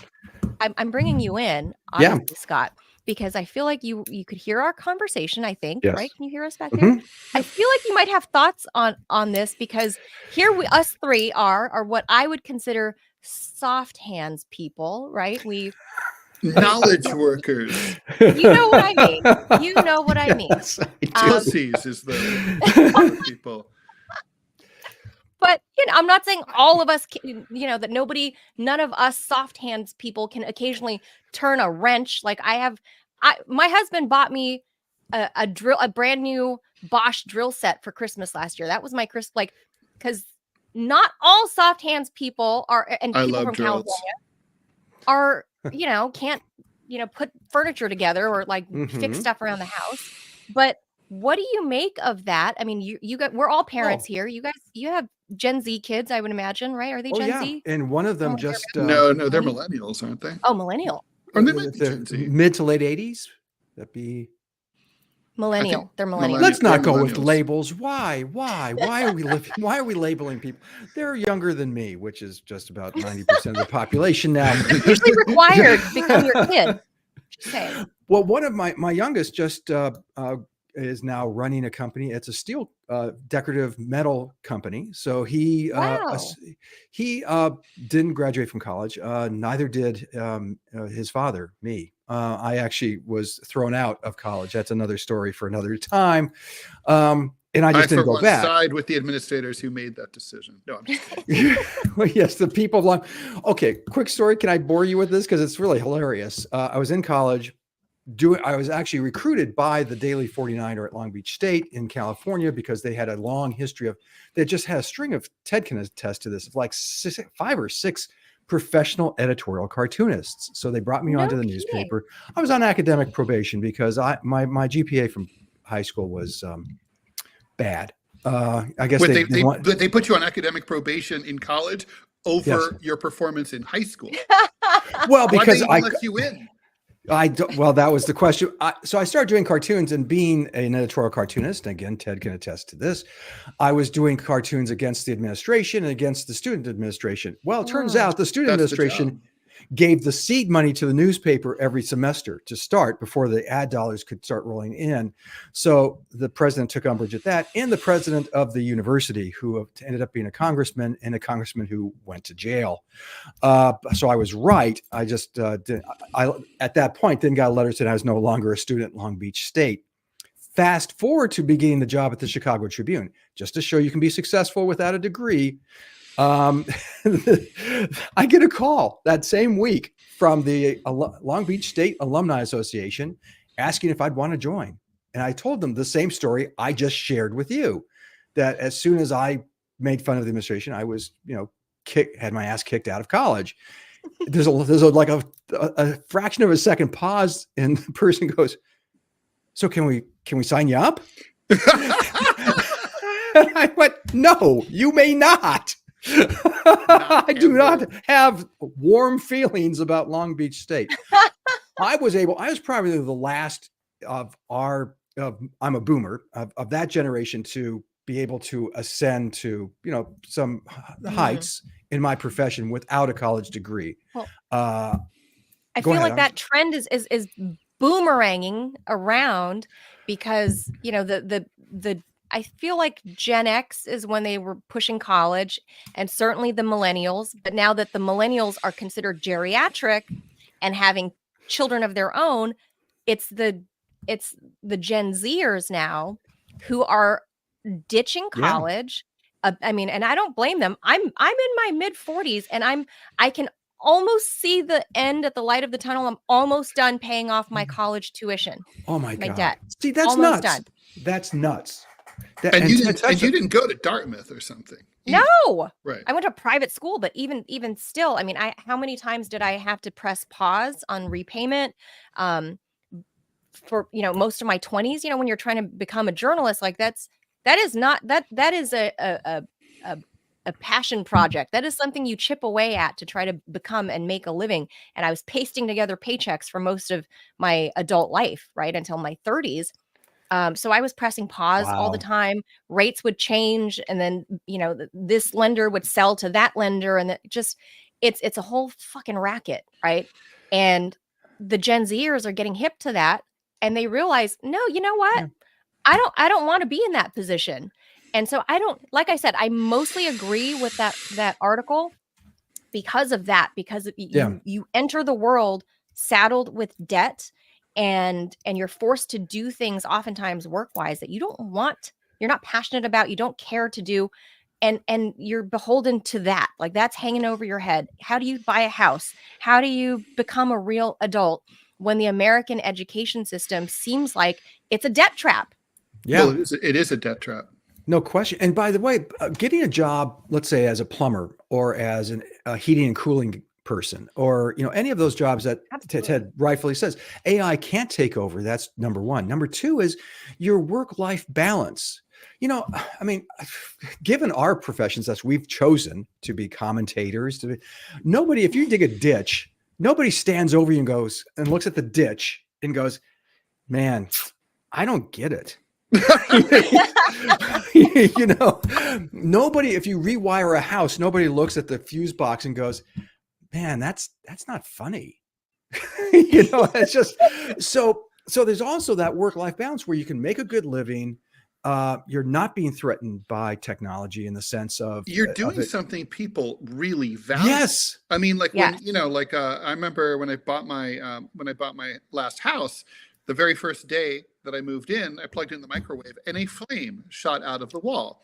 S2: I'm bringing you in, honestly, Scott, because I feel like you could hear our conversation, I think, right? Can you hear us back there? I feel like you might have thoughts on this, because here us three are what I would consider soft hands people, right? We
S1: knowledge workers.
S2: You know what I mean. You know what I mean.
S1: Pussies is the people.
S2: But I'm not saying all of us can, that none of us soft hands people can occasionally turn a wrench. Like my husband bought me a brand new Bosch drill set for Christmas last year. That was my Christmas, because not all soft hands people are, and people from California are, can't, put furniture together or fix stuff around the house. But what do you make of that? I mean, we're all parents here. You have Gen Z kids, I would imagine, right? Are they Gen Z?
S3: And one of them just
S1: no, they're millennials, aren't they?
S2: Oh, millennial.
S1: Or they might be Gen Z.
S3: Mid to late 80s. That'd be
S2: millennial. They're millennial.
S3: Let's not go with labels. Why are we labeling people? They're younger than me, which is just about 90% of the population now.
S2: It's usually required to become your kid. Just saying.
S3: Well, one of my youngest just is now running a company. It's a steel decorative metal company. So he didn't graduate from college. Neither did his father, me. I actually was thrown out of college. That's another story for another time. And I just didn't go back.
S1: Side with the administrators who made that decision. No, I'm just kidding.
S3: Well, yes, the people of Long. Okay, quick story. Can I bore you with this? Because it's really hilarious. I was in college. I was actually recruited by the Daily 49er at Long Beach State in California, because they had a long history they just had a string of, Ted can attest to this, of 5 or 6 professional editorial cartoonists. So they brought me onto the newspaper. I was on academic probation because my GPA from high school was bad. I guess
S1: But
S3: they
S1: they put you on academic probation in college over
S3: Yes.
S1: your performance in high school.
S3: well,
S1: Why
S3: because
S1: they even let you in?
S3: well, that was the question. So I started doing cartoons, and being an editorial cartoonist, and again, Ted can attest to this, I was doing cartoons against the administration and against the student administration. Well, it turns out the student
S1: That's the
S3: administration
S1: job.
S3: gave the seed money to the newspaper every semester to start before the ad dollars could start rolling in. So the president took umbrage at that, and the president of the university, who ended up being a congressman, and a congressman who went to jail. So I was right. I just at that point then got a letter saying I was no longer a student at Long Beach State. Fast forward to beginning the job at the Chicago Tribune, just to show you can be successful without a degree. I get a call that same week from the Long Beach State Alumni Association asking if I'd want to join. And I told them the same story I just shared with you, that as soon as I made fun of the administration, I was, had my ass kicked out of college. There's like a fraction of a second pause, and the person goes, "So can we sign you up?" And I went, "No, you may not." I do not have warm feelings about Long Beach State. I was probably the last of I'm a boomer of that generation to be able to ascend to, some heights in my profession without a college degree.
S2: Well, I feel like that trend is boomeranging around because, I feel like Gen X is when they were pushing college, and certainly the millennials. But now that the millennials are considered geriatric and having children of their own, it's the Gen Zers now who are ditching college. And I don't blame them. I'm in my mid 40s, and I can almost see the end at the light of the tunnel. I'm almost done paying off my college tuition.
S3: Oh my God.
S2: Debt.
S3: See, that's
S2: almost
S3: nuts.
S2: Done.
S3: That's nuts.
S1: And you didn't go to Dartmouth or something.
S2: No,
S1: right.
S2: I went to private school, but even still, how many times did I have to press pause on repayment? For most of my 20s, when you're trying to become a journalist, like that is a passion project. That is something you chip away at to try to become and make a living. And I was pasting together paychecks for most of my adult life, right until my 30s. So I was pressing pause all the time. Rates would change, and then this lender would sell to that lender, and it's a whole fucking racket, right? And the Gen Zers are getting hip to that, and they realize, no, you know what? Yeah. I don't want to be in that position. And so like I said, I mostly agree with that article because of that, because you enter the world saddled with debt, and you're forced to do things oftentimes work-wise that you don't want, you're not passionate about, you don't care to do. And you're beholden to that. Like, that's hanging over your head. How do you buy a house? How do you become a real adult when the American education system seems like it's a debt trap?
S1: Yeah, well, it is a debt trap.
S3: No question. And by the way, getting a job, let's say as a plumber or as a heating and cooling person, or any of those jobs that Ted rightfully says AI can't take over. That's number one. Number two is your work-life balance. Given our professions that we've chosen to be commentators, if you dig a ditch, nobody stands over you and goes and looks at the ditch and goes, "Man, I don't get it." Nobody, if you rewire a house, nobody looks at the fuse box and goes, "Man, that's not funny." It's just so there's also that work-life balance where you can make a good living. You're not being threatened by technology in the sense of
S1: you're doing something people really value.
S3: Yes.
S1: When I remember when I bought my last house, the very first day that I moved in, I plugged in the microwave and a flame shot out of the wall.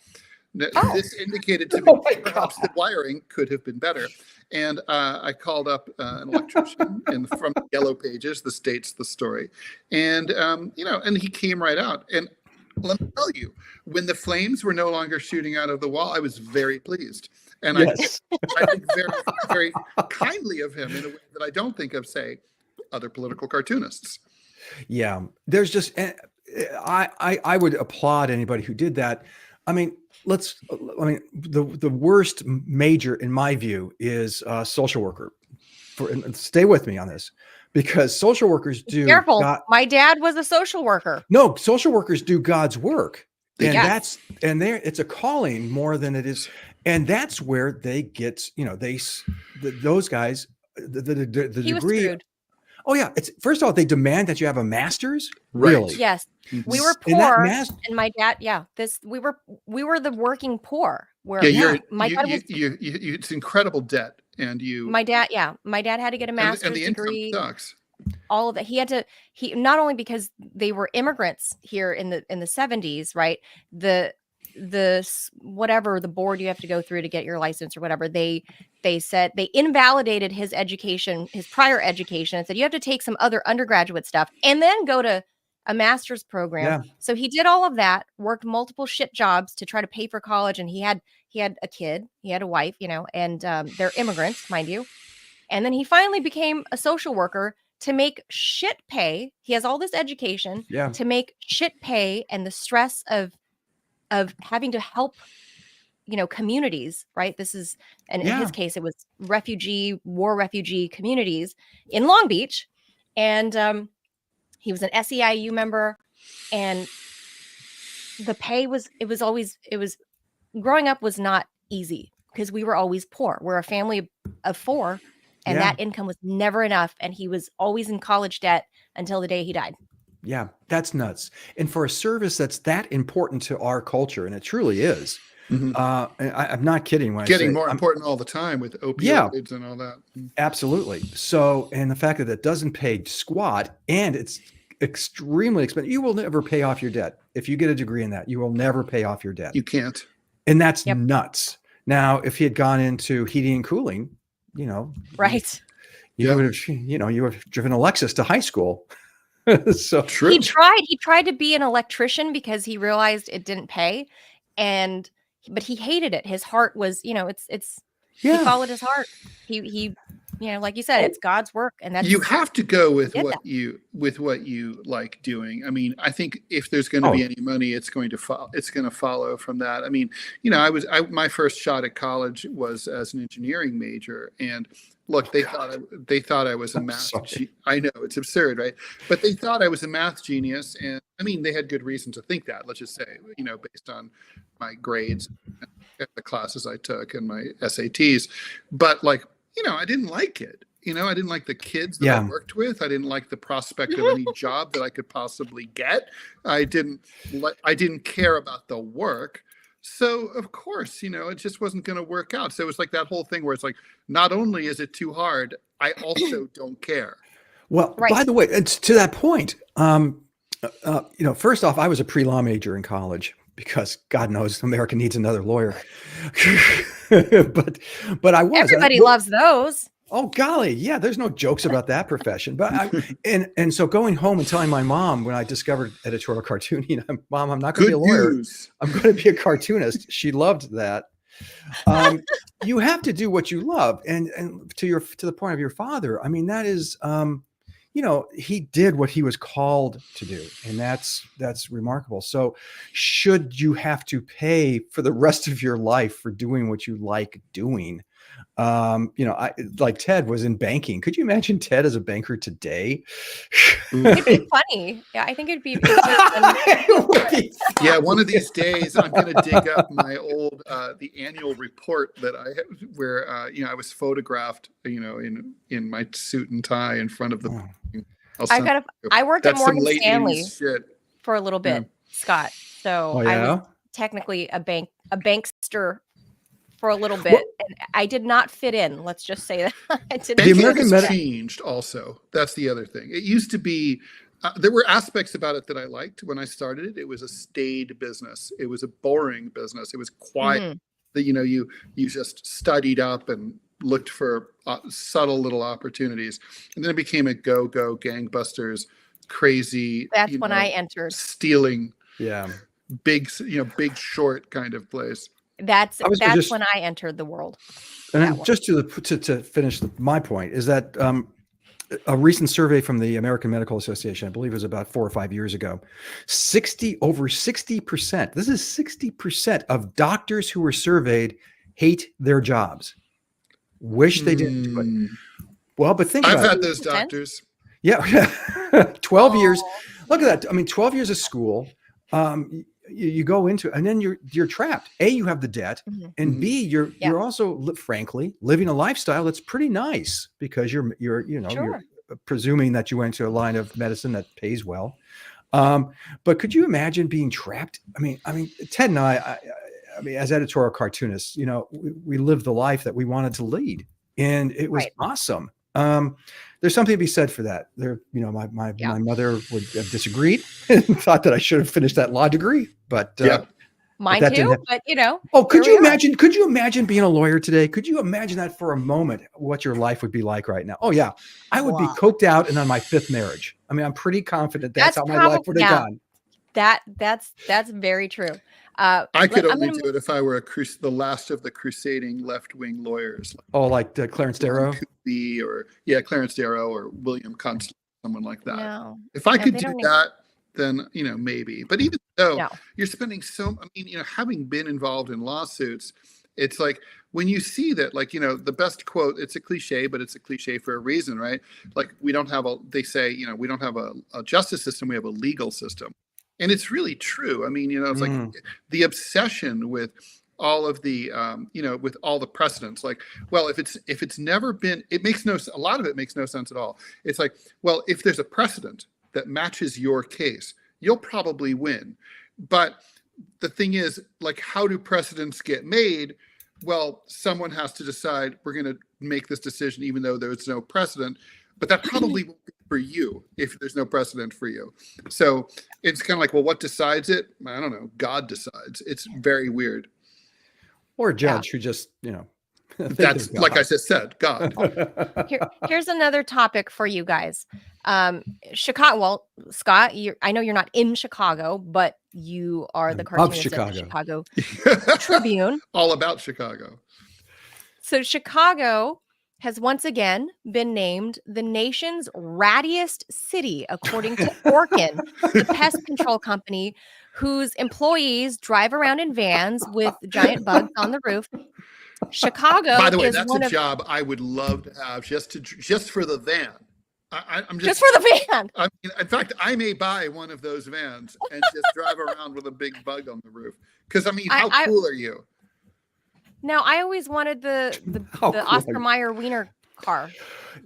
S1: This indicated to me perhaps the wiring could have been better. And I called up an electrician from the Yellow Pages, the states the story. And, and he came right out. And let me tell you, when the flames were no longer shooting out of the wall, I was very pleased. And yes. I think very, very kindly of him in a way that I don't think of, say, other political cartoonists.
S3: Yeah, there's just, I would applaud anybody who did that. I mean, the worst major in my view is social worker. And stay with me on this, because social workers do.
S2: Careful. My dad was a social worker.
S3: No, social workers do God's work. And
S2: Yes.
S3: it's a calling more than it is. And that's where they get, those guys, the
S2: He was
S3: degree.
S2: screwed.
S3: Oh yeah. It's first of all, they demand that you have a master's.
S1: Right.
S3: Really?
S2: Yes. We were
S3: And that
S2: poor, and my dad, we were the working poor. Where my dad was,
S1: it's incredible debt, and
S2: my dad had to get a master's
S1: and the
S2: degree.
S1: income sucks.
S2: All of that. He not only because they were immigrants here in the 70s, right? The whatever the board you have to go through to get your license or whatever, they said they invalidated his education, his prior education, and said you have to take some other undergraduate stuff and then go to a master's program.
S3: Yeah.
S2: So he did all of that, worked multiple shit jobs to try to pay for college, and he had a kid, he had a wife, and they're immigrants, mind you. And then he finally became a social worker to make shit pay. He has all this education to make shit pay, and the stress of having to help, communities, right? This is, and in his case, it was war refugee communities in Long Beach. And he was an SEIU member, and the pay was growing up was not easy because we were always poor. We're a family of 4. And that income was never enough. And he was always in college debt until the day he died.
S3: Yeah, that's nuts. And for a service that's that important to our culture, and it truly is.
S1: Mm-hmm.
S3: I'm not kidding when
S1: Getting
S3: I say
S1: more important all the time with opioids and all that.
S3: Absolutely. So, and the fact that it doesn't pay squat, and it's extremely expensive. You will never pay off your debt. If you get a degree in that, you will never pay off your debt.
S1: You can't.
S3: And that's nuts. Now, if he had gone into heating and cooling,
S2: right.
S3: You would have, you would have driven a Lexus to high school. So
S1: true.
S2: He tried to be an electrician because he realized it didn't pay, but he hated it. His heart was, he followed his heart. He like you said, it's God's work, and that's,
S1: you have to go with what you like doing. I mean, I think if there's going to be any money, it's going to follow from that. I mean, my first shot at college was as an engineering major, and look, they thought I was a math. I know it's absurd, right? But they thought I was a math genius, and I mean, they had good reason to think that. Let's just say, based on my grades, the classes I took, and my SATs. But I didn't like it. I didn't like the kids that I worked with. I didn't like the prospect of any job that I could possibly get. I didn't care about the work. So of course, it just wasn't going to work out. So it was like that whole thing where it's like, not only is it too hard, I also don't care.
S3: Well, by the way, it's to that point. First off, I was a pre-law major in college because God knows America needs another lawyer. but I was.
S2: Everybody loves those.
S3: Oh golly, yeah. There's no jokes about that profession. But and so going home and telling my mom when I discovered editorial cartooning, Mom, I'm not going to be a lawyer. I'm going to be a cartoonist. She loved that. You have to do what you love, and to the point of your father. I mean, that is, he did what he was called to do, and that's remarkable. So, should you have to pay for the rest of your life for doing what you like doing? Like Ted was in banking. Could you imagine Ted as a banker today?
S2: It'd be funny. Yeah, I think it'd be.
S1: Yeah, one of these days I'm going to dig up my old the annual report that I where I was photographed, in my suit and tie in front of the.
S2: I worked at Morgan Stanley for a little bit, Scott. So I was technically a bankster for a little bit, and I did not fit in. Let's just say that.
S1: Banking has changed also. That's the other thing. It used to be, there were aspects about it that I liked when I started it. It was a staid business. It was a boring business. It was quiet. That you just studied up and looked for subtle little opportunities, and then it became a go gangbusters, crazy.
S2: That's when I entered
S1: stealing. Big Short kind of place.
S2: That's when I entered the world.
S3: And just to finish my point is that a recent survey from the American Medical Association, I believe it was about 4 or 5 years ago, over 60%, this is 60% of doctors who were surveyed hate their jobs. Wish they didn't do it. Well, but think
S1: I've
S3: about
S1: had
S3: it.
S1: those doctors.
S3: Yeah. 12 years. Look at that. I mean, 12 years of school. You go into it and then you're trapped. A, you have the debt, and B, you're also, frankly, living a lifestyle that's pretty nice because you're presuming that you went to a line of medicine that pays well. But could you imagine being trapped? I mean, Ted and I mean, as editorial cartoonists, we lived the life that we wanted to lead, and it was awesome. There's something to be said for that. My mother would have disagreed and thought that I should have finished that law degree, but
S2: mine too. But
S3: oh, could you imagine? Could you imagine being a lawyer today? Could you imagine that for a moment? What your life would be like right now? Oh yeah, I would be coked out and on my 5th marriage. I mean, I'm pretty confident that's how my life would have gone.
S2: That's very true.
S1: I could only do it if I were the last of the crusading left-wing lawyers.
S3: Like Clarence Darrow?
S1: Clarence Darrow or William Constable, someone like that.
S2: No.
S1: If I could do that, then, maybe. But even though you're spending having been involved in lawsuits, it's like when you see that, the best quote, it's a cliche, but it's a cliche for a reason, right? Like we don't have we don't have a justice system, we have a legal system. And it's really true. I mean, it's like the obsession with all of the, with all the precedents. Like, well, if it's never been, a lot of it makes no sense at all. It's like, well, if there's a precedent that matches your case, you'll probably win. But the thing is, like, how do precedents get made? Well, someone has to decide we're going to make this decision, even though there's no precedent. But that probably won't be for you if there's no precedent for you. So it's kind of like, well, what decides it? I don't know. God decides. It's very weird.
S3: Or a judge who just,
S1: that's like I just said, God.
S2: Here's another topic for you guys. Chicago. Well, Scott, I know you're not in Chicago, but you are the cartoonist of the Chicago Tribune.
S1: All about Chicago.
S2: So Chicago has once again been named the nation's rattiest city, according to Orkin, the pest control company whose employees drive around in vans with giant bugs on the roof. Chicago,
S1: by the way, that's a job I would love to have just for the van. I'm just
S2: for the van.
S1: In fact, I may buy one of those vans and just drive around with a big bug on the roof. Because how cool are you?
S2: Now, I always wanted the Oscar Mayer Wiener car.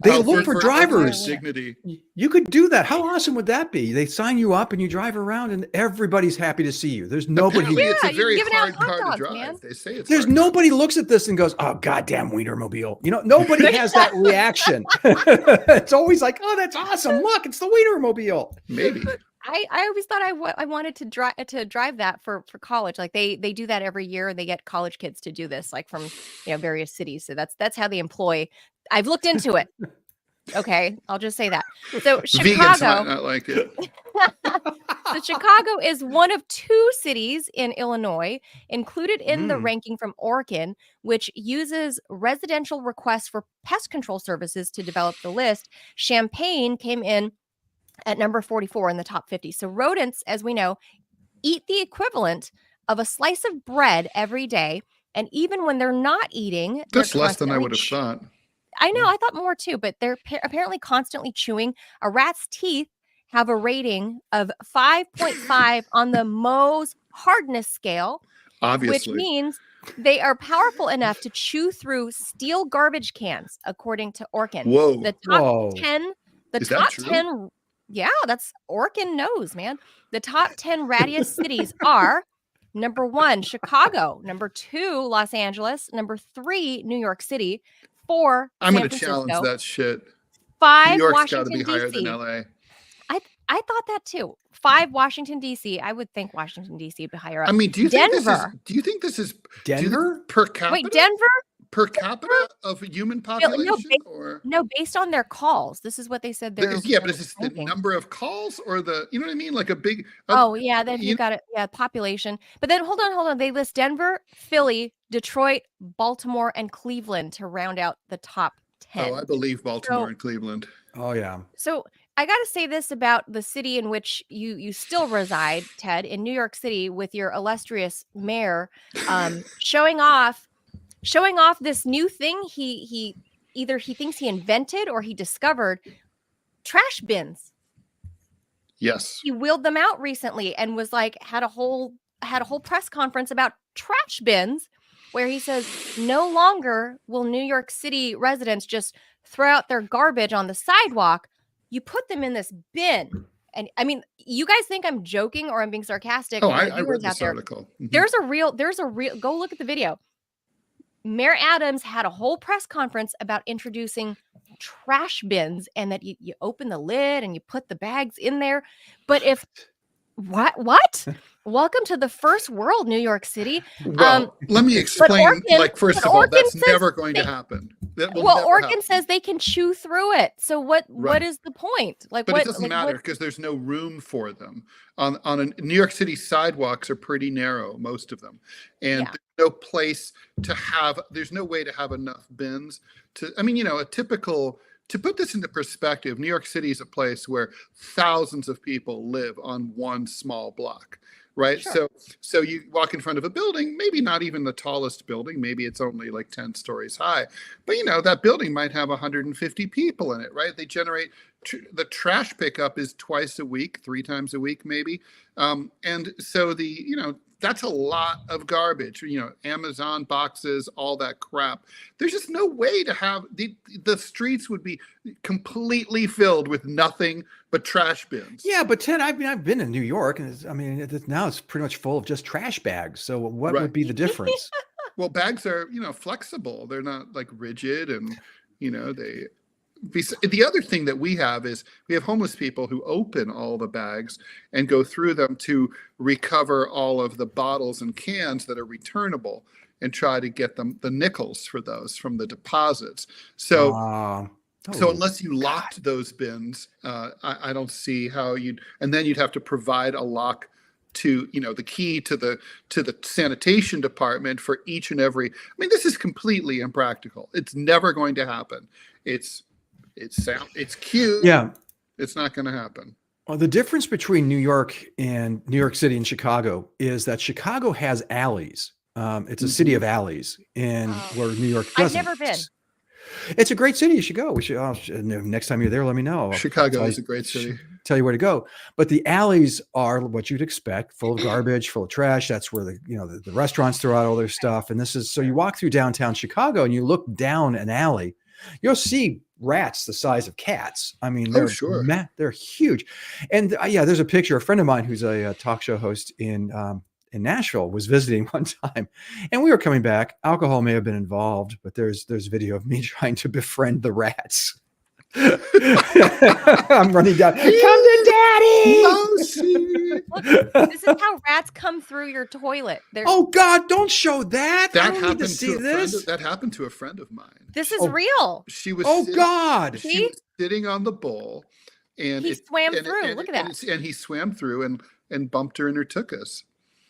S3: They look for drivers.
S1: Dignity.
S3: You could do that. How awesome would that be? They sign you up and you drive around and everybody's happy to see you. There's nobody.
S1: It's a very hard car to drive. Man. They say it's
S3: There's nobody looks at this and goes, "Oh, goddamn Wienermobile." Nobody has that reaction. It's always like, "Oh, that's awesome. Look, it's the Wienermobile."
S1: Maybe.
S2: I always thought I wanted to drive that for college. Like they do that every year. They get college kids to do this, like from various cities. So that's how they employ. I've looked into it. Okay, I'll just say that. So Chicago,
S1: vegans might not like it.
S2: So Chicago is one of 2 cities in Illinois included in the ranking from Orkin, which uses residential requests for pest control services to develop the list. Champaign came in at number 44 in the top 50. So rodents, as we know, eat the equivalent of a slice of bread every day. And even when they're not eating,
S1: that's less than I would have thought.
S2: I know, I thought more too, but they're apparently constantly chewing. A rat's teeth have a rating of 5.5 on the Mohs hardness scale,
S1: obviously,
S2: which means they are powerful enough to chew through steel garbage cans, according to Orkin.
S1: Whoa.
S2: The top 10, the
S1: Is
S2: top
S1: that true?
S2: 10, yeah, that's Orkin knows, man. The top 10 rattiest cities are number 1, Chicago, number 2, Los Angeles, number 3, New York City, 4,
S1: I'm
S2: San
S1: going to
S2: Francisco,
S1: challenge that shit.
S2: 5,
S1: New York's
S2: Washington,
S1: got to be higher than LA.
S2: I thought that too. 5, Washington, D.C. I would think Washington, D.C. would be higher up.
S1: I mean, do you think this is
S3: Denver
S2: per
S1: capita?
S2: Wait, Denver?
S1: Per capita of human population?
S2: No, based on their calls. This is what they said.
S1: But is this the number of calls or you know what I mean? Like a big.
S2: Then you got it. Yeah, population. But then hold on. They list Denver, Philly, Detroit, Baltimore, and Cleveland to round out the top 10.
S1: Oh, I believe Baltimore
S2: So-
S1: and Cleveland.
S3: Oh yeah.
S2: So I got to say this about the city in which you still reside, Ted, in New York City, with your illustrious mayor, showing off this new thing he either he thinks he invented or he discovered, trash bins.
S1: Yes.
S2: He wheeled them out recently and was like had a whole press conference about trash bins, where he says no longer will New York City residents just throw out their garbage on the sidewalk. You put them in this bin. And I mean, you guys think I'm joking or I'm being sarcastic?
S1: Oh,
S2: and the
S1: I
S2: viewers
S1: read
S2: out
S1: this
S2: there,
S1: article. Mhm.
S2: There's a real, go look at the video. Mayor Adams had a whole press conference about introducing trash bins, and that you open the lid and you put the bags in there. But if, what? Welcome to the first world, New York City.
S1: Well, let me explain.
S2: Oregon-
S1: First
S2: but
S1: of all,
S2: Oregon
S1: that's
S2: says
S1: never going to
S2: they-
S1: happen. That will
S2: Well,
S1: never
S2: Oregon
S1: happen.
S2: says they can chew through it. So what
S1: Right.
S2: is the point? Like,
S1: But
S2: what
S1: it doesn't
S2: like,
S1: matter
S2: what-
S1: because there's no room for them. New York City sidewalks are pretty narrow, most of them, and
S2: Yeah.
S1: there's no place to have. There's no way to have enough bins to. I mean, a typical. To put this into perspective, New York City is a place where thousands of people live on one small block, right?
S2: Sure.
S1: So you walk in front of a building, maybe not even the tallest building, maybe it's only like 10 stories high, but that building might have 150 people in it, right? They generate the trash pickup is twice a week, 3 times a week, maybe. And so that's a lot of garbage, Amazon boxes, all that crap. There's just no way to have the streets would be completely filled with nothing but trash bins.
S3: Yeah, but Ted, I've been in New York, and now it's pretty much full of just trash bags. So what
S1: Right.
S3: would be the difference?
S1: Well, bags are, flexible. They're not like rigid, and the other thing that we have is we have homeless people who open all the bags and go through them to recover all of the bottles and cans that are returnable and try to get them the nickels for those from the deposits. So unless you locked those bins, I don't see how you'd have to provide a lock to the key to the sanitation department for each and every. I mean, this is completely impractical. It's never going to happen. It's cute.
S3: Yeah.
S1: It's not going to happen.
S3: Well, the difference between New York City and Chicago is that Chicago has alleys. It's a city of alleys, and where New York doesn't.
S2: I've never been.
S3: It's a great city. You should go. We should. Next time you're there, let me know.
S1: Chicago is a great city.
S3: Tell you where to go. But the alleys are what you'd expect: full of garbage, full of trash. That's where the restaurants throw out all their stuff. And so you walk through downtown Chicago and you look down an alley, you'll see rats the size of cats. I mean, they're huge. And there's a picture. A friend of mine who's a talk show host in Nashville was visiting one time, and we were coming back. Alcohol may have been involved, but there's video of me trying to befriend the rats. I'm running down. Come to daddy.
S2: Look, this is how rats come through your toilet.
S3: Oh God! Don't show that. I
S1: That
S3: don't need to
S1: happened
S3: see
S1: to
S3: this.
S1: that happened to a friend of mine.
S2: This is real.
S1: She was.
S3: Oh God!
S1: She was sitting on the bowl, and
S2: He swam through. Look at that.
S1: And he swam through and bumped her in her tuchus.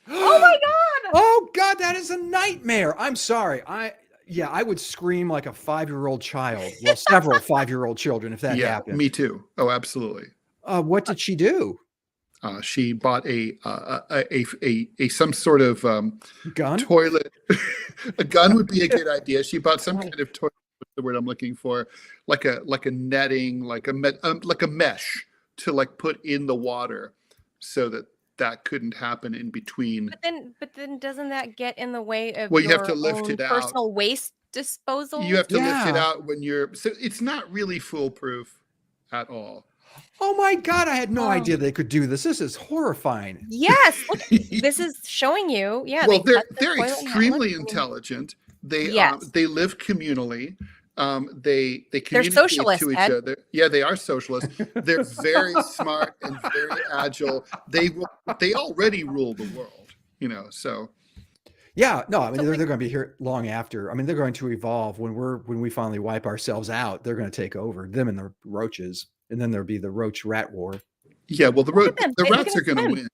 S2: Oh my God!
S3: Oh God, that is a nightmare. I'm sorry. I would scream like a 5-year-old child. Well, several 5-year-old children if that happened.
S1: Me too. Oh, absolutely.
S3: What did she do?
S1: She bought a some sort of
S3: Gun?
S1: toilet. A gun would be a good idea. She bought some kind of toilet. What's the word I'm looking for? Like a netting, like a mesh to like put in the water, so that couldn't happen in between.
S2: But then doesn't that get in the way of
S1: Well, you have
S2: your
S1: to lift
S2: own
S1: it out.
S2: personal waste disposal?
S1: You have to lift it
S3: Yeah.
S1: out when so it's not really foolproof at all.
S3: Oh my God, I had no idea they could do this. This is horrifying.
S2: Yes. Look, this is showing you. Yeah.
S1: Well,
S2: they cut the
S1: they're
S2: toilet and
S1: extremely
S2: outlet.
S1: intelligent. They
S2: Yes.
S1: they live communally. They communicate
S2: socialists,
S1: to each
S2: Ed.
S1: other. Yeah, they are socialists. They're very smart and very agile. They already rule the world. So.
S3: Yeah, no, I mean they're going to be here long after. I mean they're going to evolve when we finally wipe ourselves out. They're going to take over, them and the roaches, and then there'll be the roach rat war.
S1: Yeah, well, the
S2: They
S1: rats
S2: can
S1: are going to
S2: swim.
S1: win.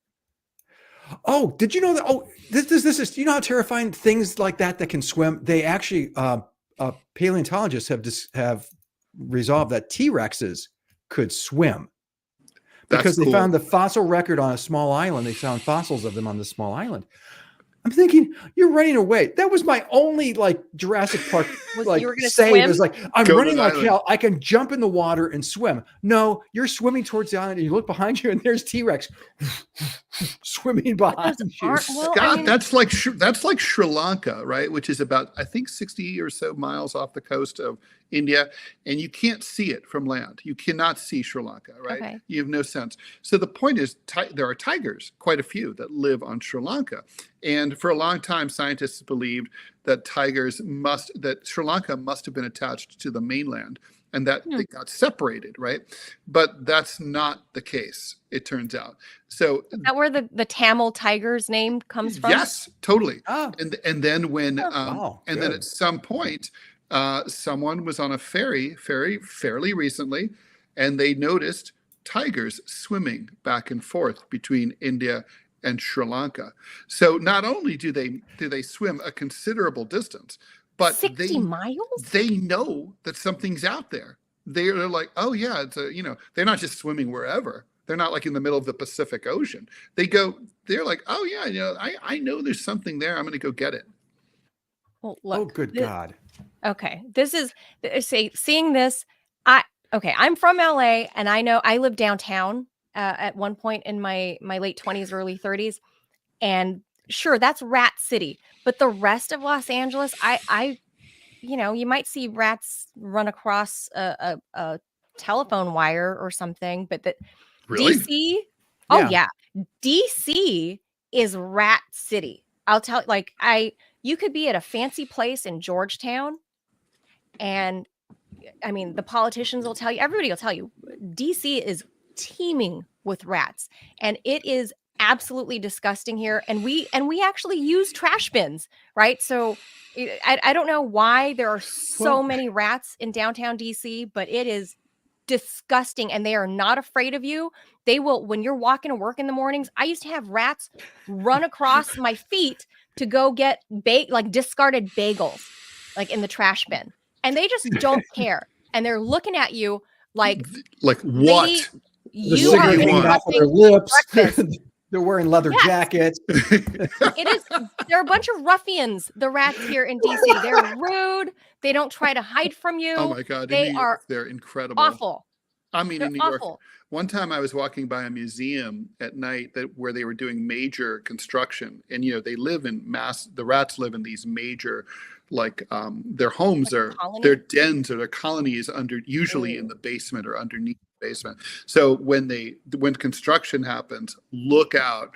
S3: Oh, did you know that? Oh, this is. You know how terrifying things like that can swim. They actually paleontologists have resolved that T-Rexes could swim because they found the fossil record on a small island. They found fossils of them on the small island. I'm thinking, you're running away. That was my only like Jurassic Park like
S2: you were gonna
S3: save.
S2: swim?
S3: Is like I'm
S1: Go to
S3: running
S1: the
S3: like
S1: island.
S3: hell. I can jump in the water and swim. No, you're swimming towards the island, and you look behind you, and there's T-Rex swimming behind you.
S2: aren't- well,
S1: Scott,
S2: I mean-
S1: that's like Sri Lanka, right? Which is about, I think, 60 or so miles off the coast of India, and you can't see it from land. You cannot see Sri Lanka, right?
S2: Okay.
S1: You have no sense. So the point is, there are tigers, quite a few, that live on Sri Lanka, and for a long time, scientists believed that that Sri Lanka must have been attached to the mainland, and that they got separated, right? But that's not the case, it turns out. So
S2: Is that where the Tamil tiger's name comes from?
S1: yes, totally.
S3: Oh.
S1: And then when
S3: Wow,
S1: and then
S3: good.
S1: at some point, someone was on a ferry fairly recently, and they noticed tigers swimming back and forth between India and Sri Lanka. So not only do they swim a considerable distance, but
S2: 60 miles?
S1: they know that something's out there. They're like, oh yeah, they're not just swimming wherever. They're not like in the middle of the Pacific Ocean. They're like, oh yeah, I know there's something there. I'm going to go get it.
S2: Well, look,
S3: Oh, good God.
S2: Okay. This is seeing this. I'm from LA, and I know I lived downtown at one point in my late 20s, early 30s. And sure, that's Rat City, but the rest of Los Angeles, you might see rats run across a telephone wire or something, but that
S1: Really?
S2: DC, oh
S3: Yeah.
S2: yeah, DC is Rat City. I'll tell you could be at a fancy place in Georgetown, and I mean, the politicians will tell you, everybody will tell you, DC is teeming with rats, and it is absolutely disgusting here. And we actually use trash bins, right? So I don't know why there are so many rats in downtown DC, but it is disgusting, and they are not afraid of you. They will, when you're walking to work in the mornings, I used to have rats run across my feet to go get discarded bagels, like in the trash bin. And they just don't care. And they're looking at you like
S1: what?
S2: lady,
S3: The
S2: you
S1: cigarette
S2: are
S3: cigarette hanging off of their
S2: interrupting
S3: lips.
S2: breakfast.
S3: They're wearing leather
S2: Yes.
S3: jackets.
S2: It is. They're a bunch of ruffians, the rats here in DC. They're rude. They don't try to hide from you.
S1: Oh my God!
S2: They
S1: in New
S2: are
S1: York, they're incredible.
S2: awful.
S1: I mean,
S2: They're
S1: in New York,
S2: awful.
S1: one time I was walking by a museum at night where they were doing major construction, and they live in the rats live in these major, their homes
S2: Like a
S1: are
S2: colony?
S1: their dens or their colonies usually in the basement or underneath the basement. So when construction happens, look out.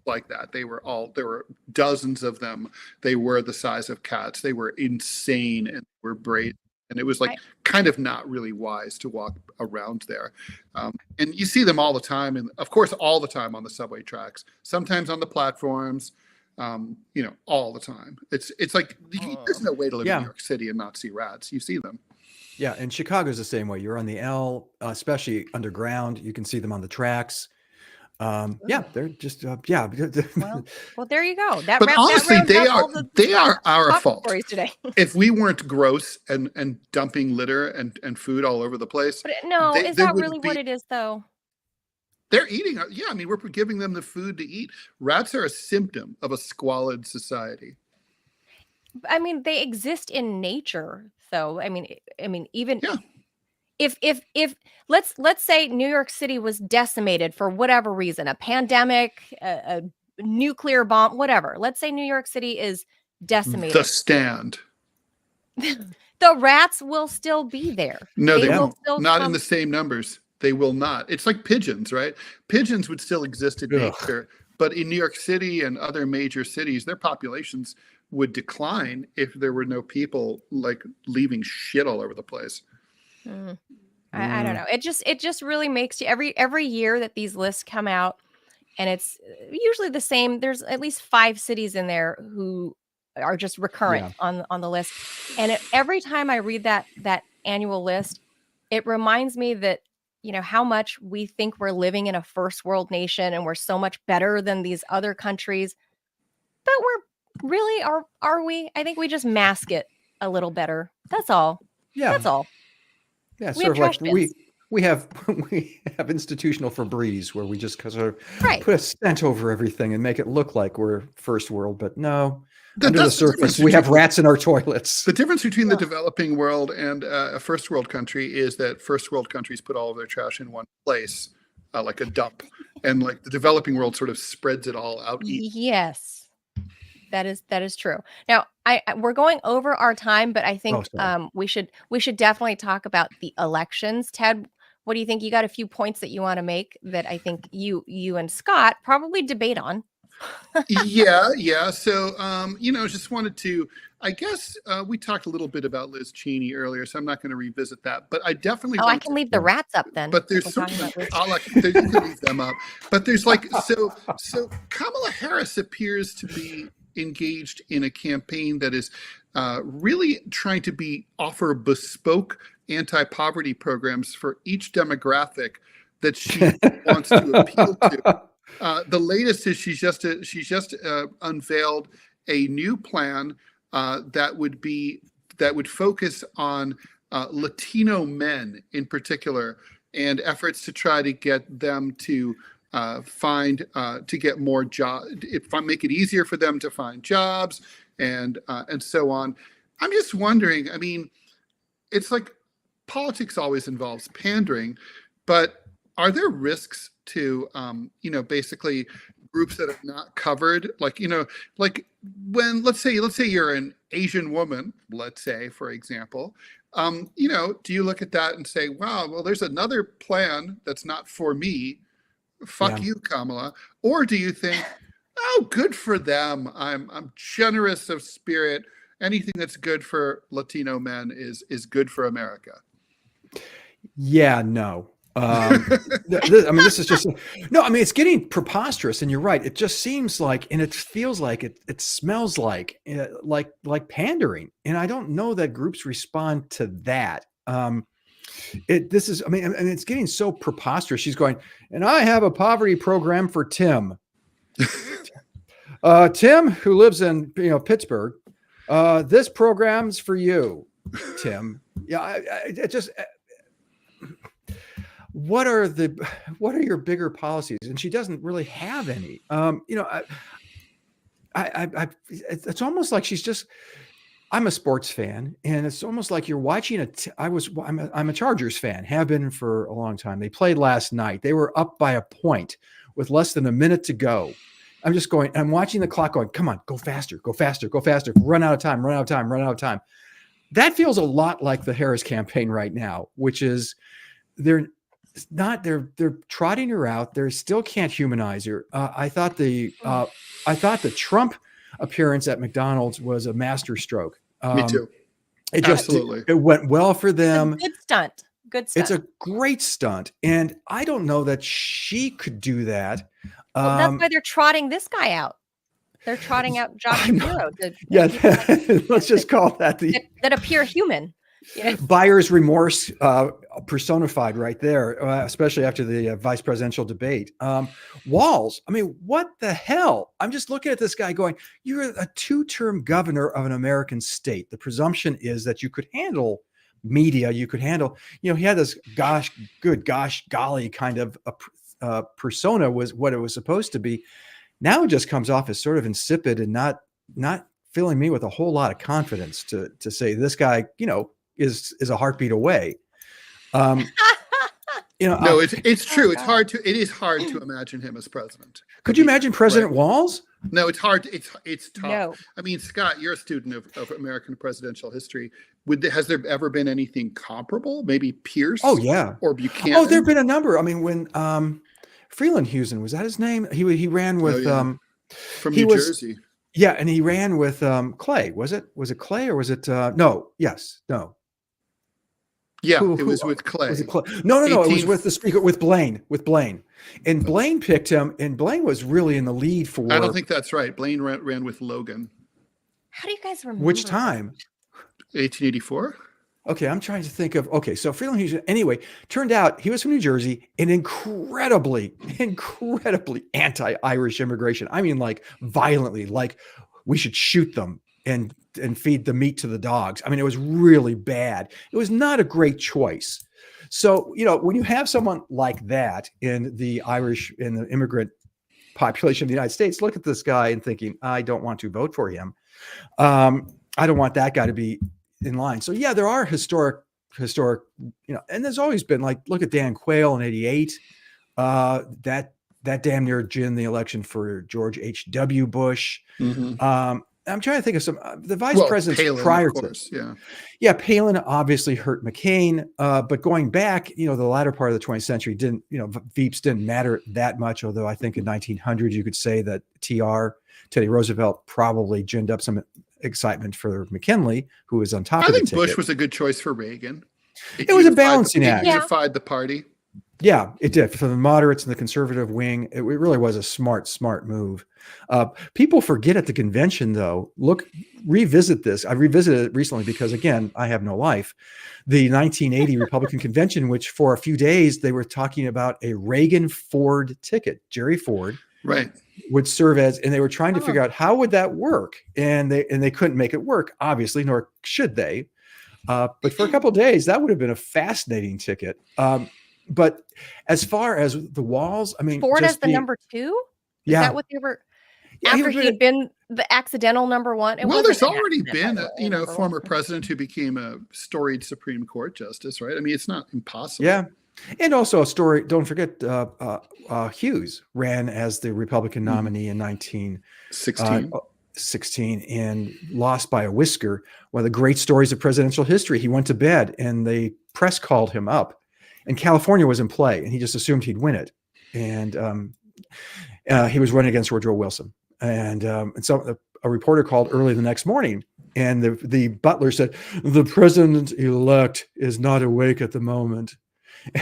S1: Like that, there were dozens of them. They were the size of cats. They were insane and were brave. And it was kind of not really wise to walk around there. And you see them all the time. And of course, all the time on the subway tracks, sometimes on the platforms, all the time. It's like, there's no way to live in New York City and not see rats. You see them.
S3: Yeah. And Chicago's the same way. You're on the L, especially underground. You can see them on the tracks. They're just,
S2: Well, there you go. That
S1: But
S2: round-
S1: honestly,
S2: that rounds up all the
S1: they are our
S2: top
S1: fault.
S2: stories today.
S1: If we weren't gross and dumping litter and food all over the place,
S2: But no,
S1: They-
S2: is
S1: they
S2: that
S1: would
S2: really what
S1: be-
S2: it is, though?
S1: they're eating. Yeah, I mean, we're giving them the food to eat. Rats are a symptom of a squalid society.
S2: I mean, they exist in nature, though. I mean, even
S1: Yeah.
S2: if let's say New York City was decimated for whatever reason, a pandemic, a nuclear bomb, whatever. Let's say New York City is decimated.
S1: The Stand.
S2: The rats will still be there.
S1: No, they
S2: will
S1: won't.
S2: still
S1: Not in
S2: come-
S1: the same numbers. They will not. It's like pigeons, right? Pigeons would still exist in
S3: Ugh.
S1: nature, but in New York City and other major cities, their populations would decline if there were no people leaving shit all over the place.
S2: Mm. I don't know. It just really makes you every year that these lists come out, and it's usually the same. There's at least 5 cities in there who are just recurrent on the list. And every time I read that annual list, it reminds me that how much we think we're living in a first world nation and we're so much better than these other countries, but we're really are we? I think we just mask it a little better. That's all.
S3: Yeah.
S2: That's all.
S3: Yeah.
S2: We
S3: Sort
S2: have
S3: of like
S2: trash bins.
S3: we have institutional Febreze where we just sort of
S2: Right.
S3: put a scent over everything and make it look like we're first world, but no.
S1: That-
S3: Under the
S1: that's the
S3: surface,
S1: difference
S3: we have
S1: between-
S3: rats in our toilets.
S1: The difference between the
S2: Ugh.
S1: developing world and a first world country is that first world countries put all of their trash in one place, like a dump, and like the developing world sort of spreads it all out.
S2: Yes, that is true. Now, we're going over our time, but I think
S3: sorry.
S2: we should definitely talk about the elections. Ted, what do you think? You got a few points that you want to make that I think you and Scott probably debate on.
S1: Yeah. So, just wanted to, I guess we talked a little bit about Liz Cheney earlier, so I'm not going to revisit that, but I definitely
S2: Oh, I
S1: want
S2: can leave the rats up then.
S1: But
S2: if
S1: there's
S2: we're
S1: sort
S2: talking
S1: of
S2: about
S1: like,
S2: Liz.
S1: you can leave them up. But there's like, so Kamala Harris appears to be engaged in a campaign that is really trying to offer bespoke anti-poverty programs for each demographic that she wants to appeal to. The latest is she's just unveiled a new plan that would focus on Latino men in particular, and efforts to try to get them to get more jobs, make it easier for them to find jobs, and so on. I'm just wondering. I mean, it's like politics always involves pandering, but are there risks to basically groups that are not covered, like when let's say you're an Asian woman, let's say, for example, do you look at that and say, wow, well, there's another plan that's not for me, fuck you, Kamala? Or do you think, oh, good for them, I'm generous of spirit, anything that's good for Latino men is good for America?
S3: Yeah, no. This is just no. I mean, it's getting preposterous, and you're right. It just seems like, and it feels like, it smells like pandering, and I don't know that groups respond to that. It's getting so preposterous. She's going, and I have a poverty program for Tim. Tim, who lives in Pittsburgh. This program's for you, Tim. Yeah, it just. What are your bigger policies? And she doesn't really have any. It's almost like she's just. I'm a sports fan, and it's almost like you're watching I'm a Chargers fan, have been for a long time. They played last night. They were up by a point with less than a minute to go. I'm just going. I'm watching the clock going. Come on, go faster, go faster, go faster. Run out of time. Run out of time. Run out of time. That feels a lot like the Harris campaign right now, which is they're trotting her out. They still can't humanize her. I thought the Trump appearance at McDonald's was a masterstroke.
S1: Me too.
S3: It went well for them.
S2: Good stunt.
S3: It's a great stunt, and I don't know that she could do that.
S2: Well, that's why they're trotting this guy out. They're trotting out Josh Shapiro.
S3: Let's just call that
S2: that appear human. Yeah.
S3: Buyer's remorse personified right there, especially after the vice presidential debate. Walz, I mean, what the hell? I'm just looking at this guy going, you're a 2-term governor of an American state. The presumption is that you could handle media. You could handle, he had this golly kind of persona was what it was supposed to be. Now it just comes off as sort of insipid and not filling me with a whole lot of confidence to say this guy, is a heartbeat away.
S1: No, it's true. It is hard to imagine him as president.
S3: Could you imagine President Walz?
S1: No, it's hard. It's tough.
S2: No.
S1: I mean, Scott, you're a student of American presidential history. Has there ever been anything comparable? Maybe Pierce?
S3: Oh, yeah.
S1: Or Buchanan?
S3: Oh, there've been a number. I mean, when Freelandhusen, was that his name? He ran with
S1: from New Jersey.
S3: Yeah, and he ran with Clay. Was it Clay or was it no?
S1: Yeah, it was with Clay.
S3: Was it Clay? No. It was with the speaker, with Blaine. And Blaine picked him, and Blaine was really in the lead for.
S1: I don't think that's right. Blaine ran with Logan.
S2: How do you guys remember?
S3: Which time?
S1: 1884.
S3: Okay, I'm trying to think of. Okay, so Freelandhusen. Anyway, turned out he was from New Jersey, and incredibly anti-Irish immigration. I mean, like violently, like we should shoot them. And and feed the meat to the dogs. I mean, it was really bad. It was not a great choice. So, when you have someone like that in the Irish, in the immigrant population of the United States, look at this guy and thinking, I don't want to vote for him. I don't want that guy to be in line. So yeah, there are historic, and there's always been, like, look at Dan Quayle in 88. That damn near ginned the election for George H.W. Bush.
S1: Mm-hmm.
S3: I'm trying to think of some the vice presidents
S1: Palin,
S3: prior
S1: of course,
S3: to. Yeah, Palin obviously hurt McCain, but going back, the latter part of the 20th century didn't, Veeps didn't matter that much. Although I think in 1900 you could say that Teddy Roosevelt probably ginned up some excitement for McKinley, who was on top of the ticket.
S1: I think Bush was a good choice for Reagan.
S3: It was a balancing act.
S1: It unified the party.
S3: Yeah, it did. For the moderates and the conservative wing, it really was a smart move. People forget at the convention, though. Revisit this. I revisited it recently because, again, I have no life. The 1980 Republican convention, which for a few days they were talking about a Reagan-Ford ticket. Jerry Ford,
S1: right,
S3: would serve as, and they were trying to figure out how would that work, and they couldn't make it work, obviously, nor should they. But for a couple of days, that would have been a fascinating ticket. But as far as the walls, I mean,
S2: Ford as the number 2? Is that what they were? After he had been the accidental number 1?
S1: There's already been a former president who became a storied Supreme Court justice, right? I mean, it's not impossible.
S3: Yeah. And also a story, don't forget, Hughes ran as the Republican nominee in 1916 and lost by a whisker. One of the great stories of presidential history. He went to bed and the press called him up. And California was in play, and he just assumed he'd win it. And he was running against Woodrow Wilson. And so a reporter called early the next morning, and the butler said, "The president-elect is not awake at the moment."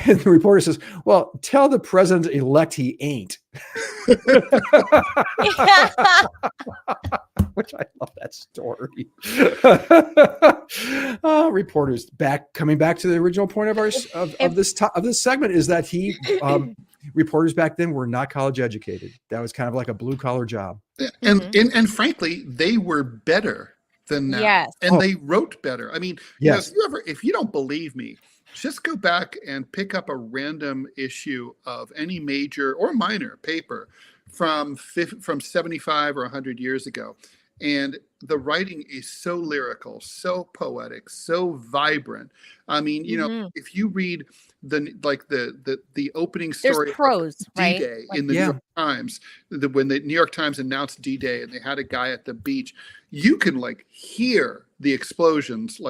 S3: And the reporter says, "Well, tell the president-elect he ain't." Which I love that story. Reporters coming back to the original point of this segment is that reporters back then were not college educated. That was kind of like a blue collar job.
S1: And frankly, they were better than now.
S2: Yes.
S1: And they wrote better. I mean,
S3: yes.
S1: If you don't believe me, just go back and pick up a random issue of any major or minor paper from 75 or 100 years ago. And the writing is so lyrical, so poetic, so vibrant. I mean, if you read the opening story,
S2: there's prose,
S1: of D-Day in the New York Times, when the New York Times announced D-Day and they had a guy at the beach, you can hear the explosions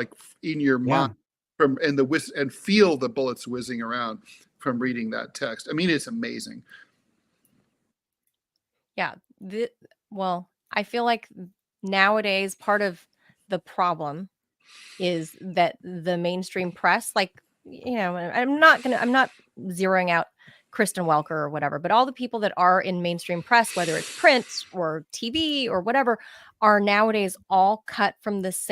S1: in your mind and feel the bullets whizzing around from reading that text. I mean, it's amazing.
S2: Yeah. I feel like nowadays part of the problem is that the mainstream press, I'm not zeroing out Kristen Welker or whatever, but all the people that are in mainstream press, whether it's print or TV or whatever, are nowadays all cut from this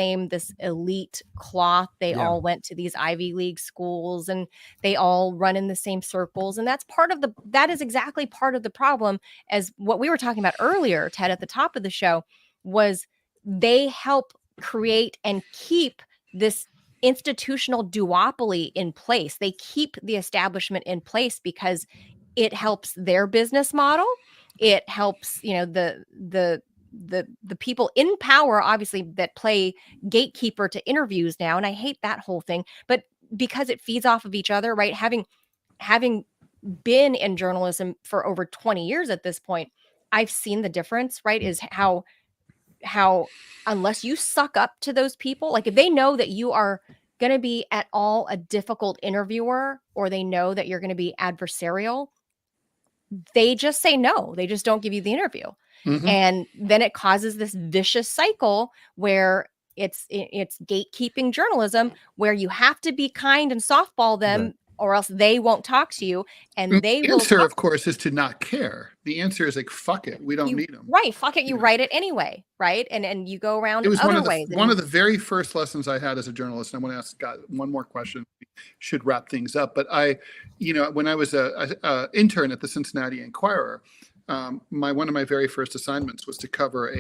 S2: elite cloth. They all went to these Ivy League schools and they all run in the same circles. And that is exactly part of the problem, as what we were talking about earlier, Ted, at the top of the show, was they help create and keep this institutional duopoly in place. They keep the establishment in place because it helps their business model. It helps, the people in power, obviously, that play gatekeeper to interviews now. And I hate that whole thing, but because it feeds off of each other, right? Having been in journalism for over 20 years at this point, I've seen the difference, right? Is how unless you suck up to those people, if they know that you are going to be at all a difficult interviewer, or they know that you're going to be adversarial, they just say no. They just don't give you the interview. Mm-hmm. And then it causes this vicious cycle where it's gatekeeping journalism, where you have to be kind and softball them, or else they won't talk to you. And
S1: the answer, of course, is to not care. The answer is fuck it. We don't need them.
S2: Right. Fuck it. You write it anyway. Right. And you go around other ways.
S1: One of the very first lessons I had as a journalist, and I want to ask Scott one more question. We should wrap things up. But when I was a intern at the Cincinnati Enquirer, one of my very first assignments was to cover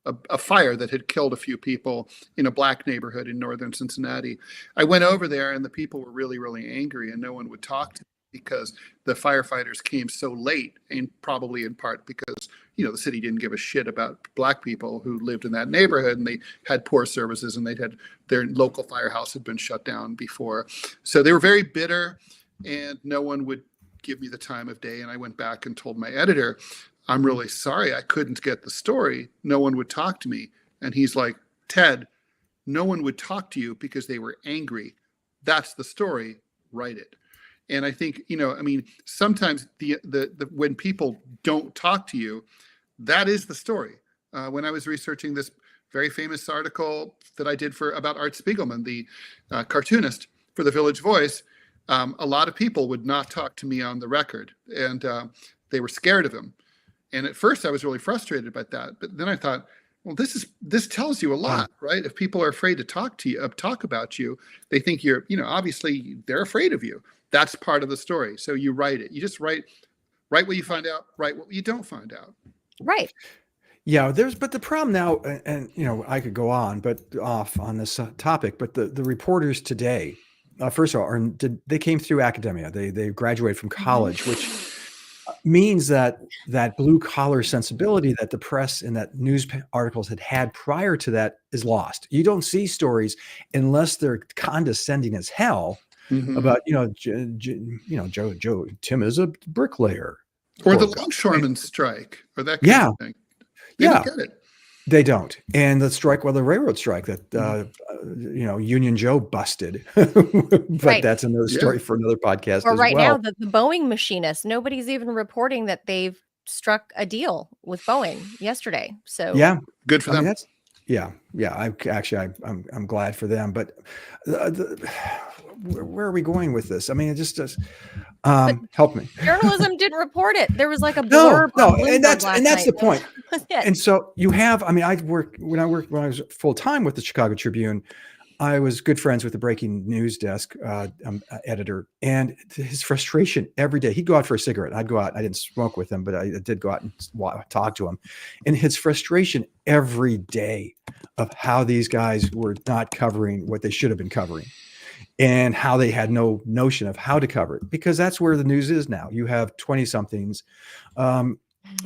S1: a fire that had killed a few people in a black neighborhood in northern Cincinnati. I went over there and the people were really, really angry and no one would talk to me because the firefighters came so late, and probably in part because, the city didn't give a shit about black people who lived in that neighborhood, and they had poor services, and their local firehouse had been shut down before. So they were very bitter, and no one would give me the time of day. And I went back and told my editor, I'm really sorry, I couldn't get the story. No one would talk to me. And he's like, Ted, no one would talk to you because they were angry. That's the story. Write it. And I think, sometimes the when people don't talk to you, that is the story. When I was researching this very famous article that I did about Art Spiegelman, the cartoonist for the Village Voice, a lot of people would not talk to me on the record, and they were scared of him. And at first I was really frustrated by that. But then I thought, well, this tells you a lot, right? If people are afraid to talk to you, talk about you, they think you're, obviously they're afraid of you. That's part of the story. So you write it. You just write what you find out, write what you don't find out.
S2: Right.
S3: Yeah, but the problem now, and I could go on, but off on this topic, but the reporters today, first of all, they came through academia. They graduated from college, which means that blue collar sensibility that the press and that news articles had prior to that is lost. You don't see stories unless they're condescending as hell about Joe Tim is a bricklayer,
S1: or the longshoreman strike, or that kind of thing. They don't get it.
S3: They don't. And the strike, the railroad strike that Union Joe busted, but that's another story for another podcast.
S2: Or right now, the Boeing machinists, nobody's even reporting that they've struck a deal with Boeing yesterday. So
S1: good for them.
S3: I'm glad for them. But where are we going with this? I mean, it just does. Help me.
S2: Journalism didn't report it. There was like a blurb.
S3: No, and that's the point. And so you have. I mean, when I was full time with the Chicago Tribune, I was good friends with the breaking news desk editor, and his frustration every day. He'd go out for a cigarette. I'd go out. I didn't smoke with him, but I did go out and talk to him. And his frustration every day of how these guys were not covering what they should have been covering, and how they had no notion of how to cover it, because that's where the news is now. You have 20-somethings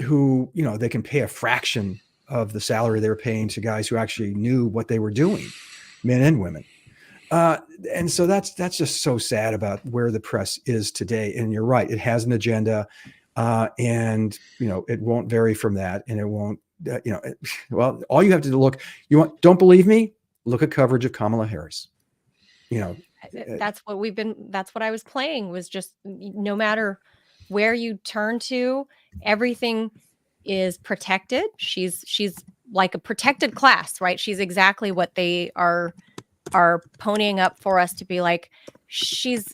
S3: who, they can pay a fraction of the salary they were paying to guys who actually knew what they were doing, men and women. And so that's just so sad about where the press is today. And you're right, it has an agenda, and it won't vary from that. And it won't, well, all you have to look, don't believe me? Look at coverage of Kamala Harris.
S2: That's what I was playing, was just, no matter where you turn to, everything is protected. She's like a protected class, right? She's exactly what they are ponying up for us to be like. She's,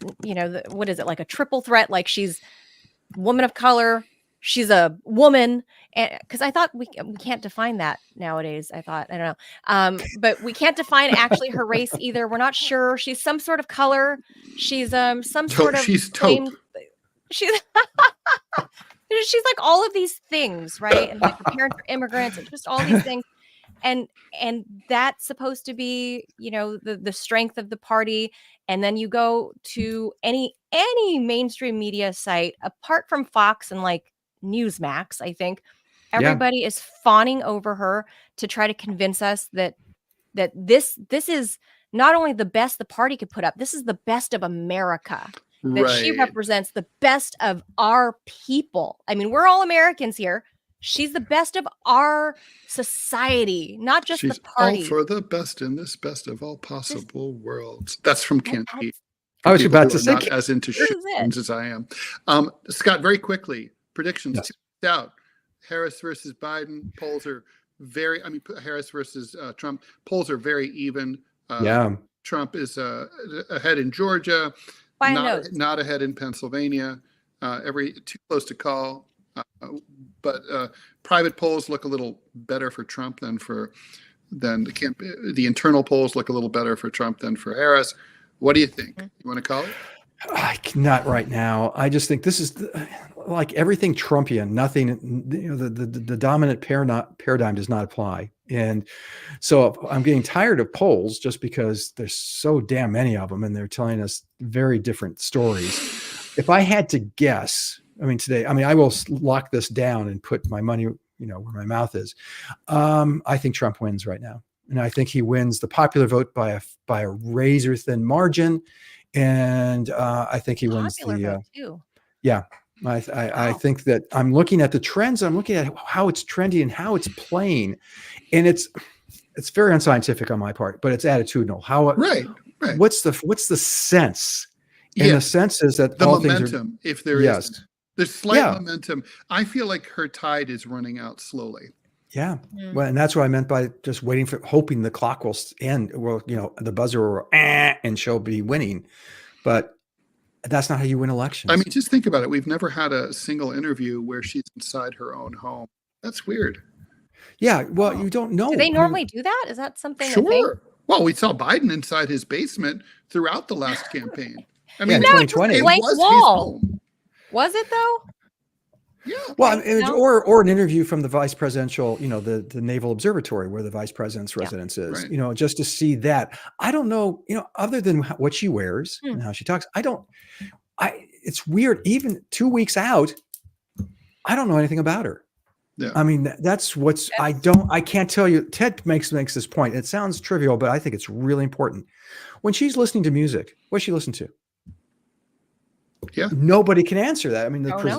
S2: what is it, like a triple threat? Like, she's woman of color, she's a woman, and because I thought we can't define that nowadays. I don't know, but we can't define actually her race either. We're not sure. She's some sort of color. She's some sort of.
S1: She's taupe.
S2: She's she's like all of these things, right? And like her parents are immigrants, and just all these things. And that's supposed to be, the strength of the party. And then you go to any mainstream media site apart from Fox and like Newsmax, I think everybody is fawning over her to try to convince us that this is not only the best the party could put up, this is the best of America. That she represents the best of our people. I mean, we're all Americans here. She's the best of our society, not just the party.
S1: All for the best in this best of all possible worlds. That's from Kentucky.
S3: I was about to say,
S1: not as into shootings as I am. Scott, very quickly, predictions.
S3: Yes.
S1: Out. Harris versus Biden. Polls are Harris versus Trump. Polls are very even. Trump is ahead in Georgia. Not ahead in Pennsylvania. Too close to call. But private polls look a little better for Trump than the internal polls look a little better for Trump than for Harris. What do you think? You want to call it?
S3: Not right now. I just think this is like everything Trumpian, nothing, the dominant paradigm does not apply. And so I'm getting tired of polls just because there's so damn many of them and they're telling us very different stories. If I had to guess, today, I will lock this down and put my money, where my mouth is. I think Trump wins right now. And I think he wins the popular vote by a razor thin margin. And I think he wins the
S2: vote too.
S3: Yeah. I think that I'm looking at the trends. I'm looking at how it's trendy and how it's playing. And it's very unscientific on my part, but it's attitudinal.
S1: Right.
S3: What's the sense? And the sense is that
S1: the
S3: all
S1: momentum, if there is, there's slight momentum. I feel like her tide is running out slowly.
S3: Yeah. Well, and that's what I meant by just hoping the clock will end. Well, the buzzer will, and she'll be winning. But that's not how you win elections.
S1: Just think about it. We've never had a single interview where she's inside her own home. That's weird.
S3: Yeah. Well, you don't know.
S2: Do they normally do that? Is that something?
S1: Sure. Well, we saw Biden inside his basement throughout the last campaign.
S3: In 2020.
S1: It
S2: blank
S1: was
S2: wall.
S1: his home.
S2: Was it though?
S1: Yeah.
S3: Well, or an interview from the vice presidential, the Naval Observatory where the vice president's residence is,
S1: right.
S3: Just to see that. I don't know, other than what she wears and how she talks, it's weird. Even 2 weeks out, I don't know anything about her.
S1: Yeah.
S3: That's I can't tell you. Ted makes this point. It sounds trivial, but I think it's really important. When she's listening to music, what does she listen to?
S1: Yeah.
S3: Nobody can answer that.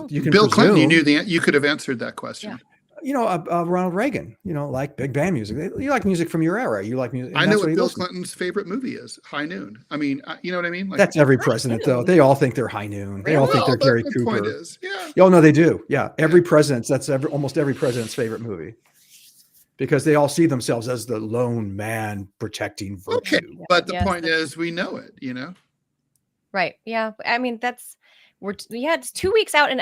S3: You can
S1: Bill Clinton,
S3: presume,
S1: you knew you could have answered that question.
S3: Yeah. Ronald Reagan, like big band music. You like music from your era. You like music.
S1: I know what Bill Clinton's favorite movie is, High Noon. You know what I mean?
S3: That's every president, though. They all think they're High Noon. They all think they're Gary Cooper.
S1: Point is, yeah.
S3: Oh, no, they do. Yeah. Every president's, almost every president's favorite movie. Because they all see themselves as the lone man protecting virtue.
S1: Okay, but the point is, we know it,
S2: Right. Yeah. It's 2 weeks out, and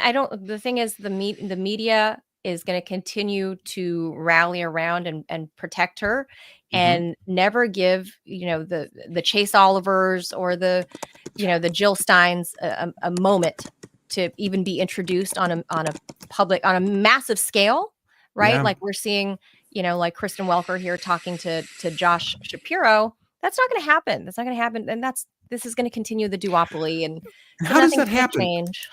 S2: the thing is, the media is going to continue to rally around and protect her, and never give the Chase Olivers or the Jill Steins a moment to even be introduced on a massive scale, right?
S3: Yeah.
S2: Like we're seeing, like Kristen Welker here talking to Josh Shapiro. That's not going to happen. And this is going to continue the duopoly. And
S3: how does that happen?
S2: Change.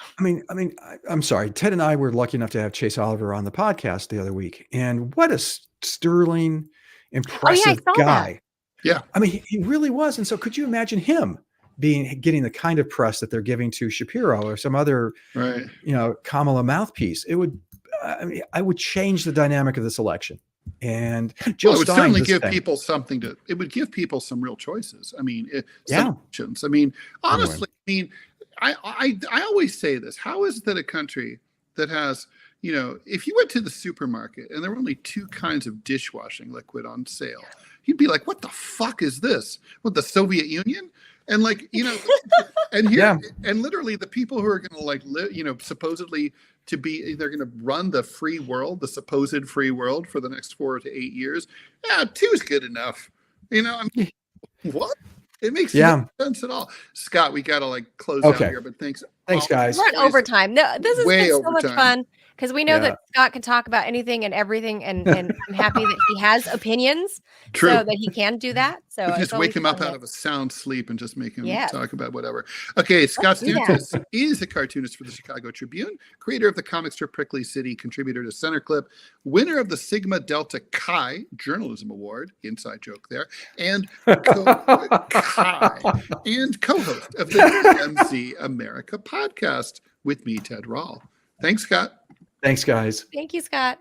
S3: I'm sorry. Ted and I were lucky enough to have Chase Oliver on the podcast the other week, and what a sterling, impressive guy.
S1: That. Yeah.
S3: He really was. And so could you imagine him getting the kind of press that they're giving to Shapiro or some other, Kamala mouthpiece? It would, I would change the dynamic of this election. And Jill
S1: it would
S3: Stein
S1: certainly give people it would give people some real choices. Some options. Honestly, I always say this. How is that a country that has, if you went to the supermarket and there were only 2 kinds of dishwashing liquid on sale, you'd be like, what the fuck is this? What, the Soviet Union? And and here, and literally the people who are going to supposedly they're going to run the free world, the supposed free world for the next 4 to 8 years. 2 is good enough. What? It makes no sense at all. Scott, we got to close out here, but thanks.
S3: Thanks, guys.
S2: We're at overtime. No, this has been so much fun because we know that Scott can talk about anything and everything, and I'm happy that he has opinions.
S1: True.
S2: So that he can do that. So
S1: just wake him up out of a sound sleep and just make him talk about whatever. Okay, Scott Stantis is a cartoonist for the Chicago Tribune, creator of the comic strip Prickly City, contributor to CenterClip, winner of the Sigma Delta Chi Journalism Award, inside joke there, and co-host of the DMZ America Podcast with me, Ted Rall. Thanks, Scott.
S3: Thanks, guys.
S2: Thank you, Scott.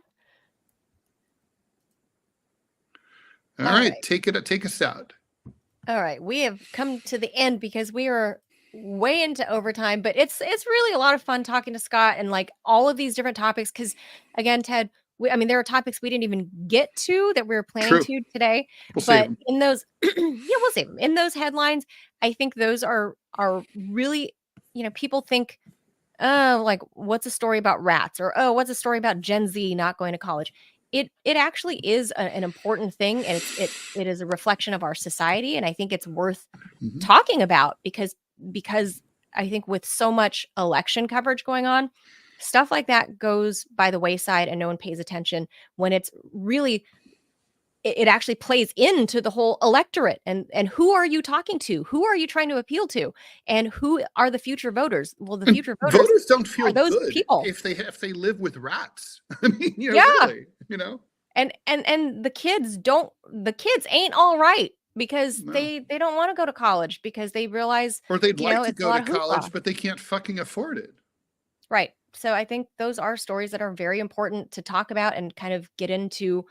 S1: All right, take us out.
S2: All right, we have come to the end because we are way into overtime, but it's really a lot of fun talking to Scott and all of these different topics. Because again, Ted, there are topics we didn't even get to that we were planning to today. But in those, we'll save them. In those headlines, I think those are really, people think, what's a story about rats, or what's a story about Gen Z not going to college? It actually is an important thing, and it is a reflection of our society, and I think it's worth talking about because I think with so much election coverage going on, stuff like that goes by the wayside and no one pays attention when it's really, it actually plays into the whole electorate. And who are you talking to? Who are you trying to appeal to? And who are the future voters? Well, the future
S1: voters don't feel
S2: are those
S1: good
S2: people
S1: if they live with rats. I mean,
S2: Yeah.
S1: really,
S2: And the kids ain't all right because
S1: No.
S2: they don't want to go to college because they realize,
S1: or they'd like to
S2: it's a
S1: go
S2: lot
S1: to
S2: of
S1: college,
S2: hoopla.
S1: but they can't fucking afford it.
S2: Right. So I think those are stories that are very important to talk about and kind of get into,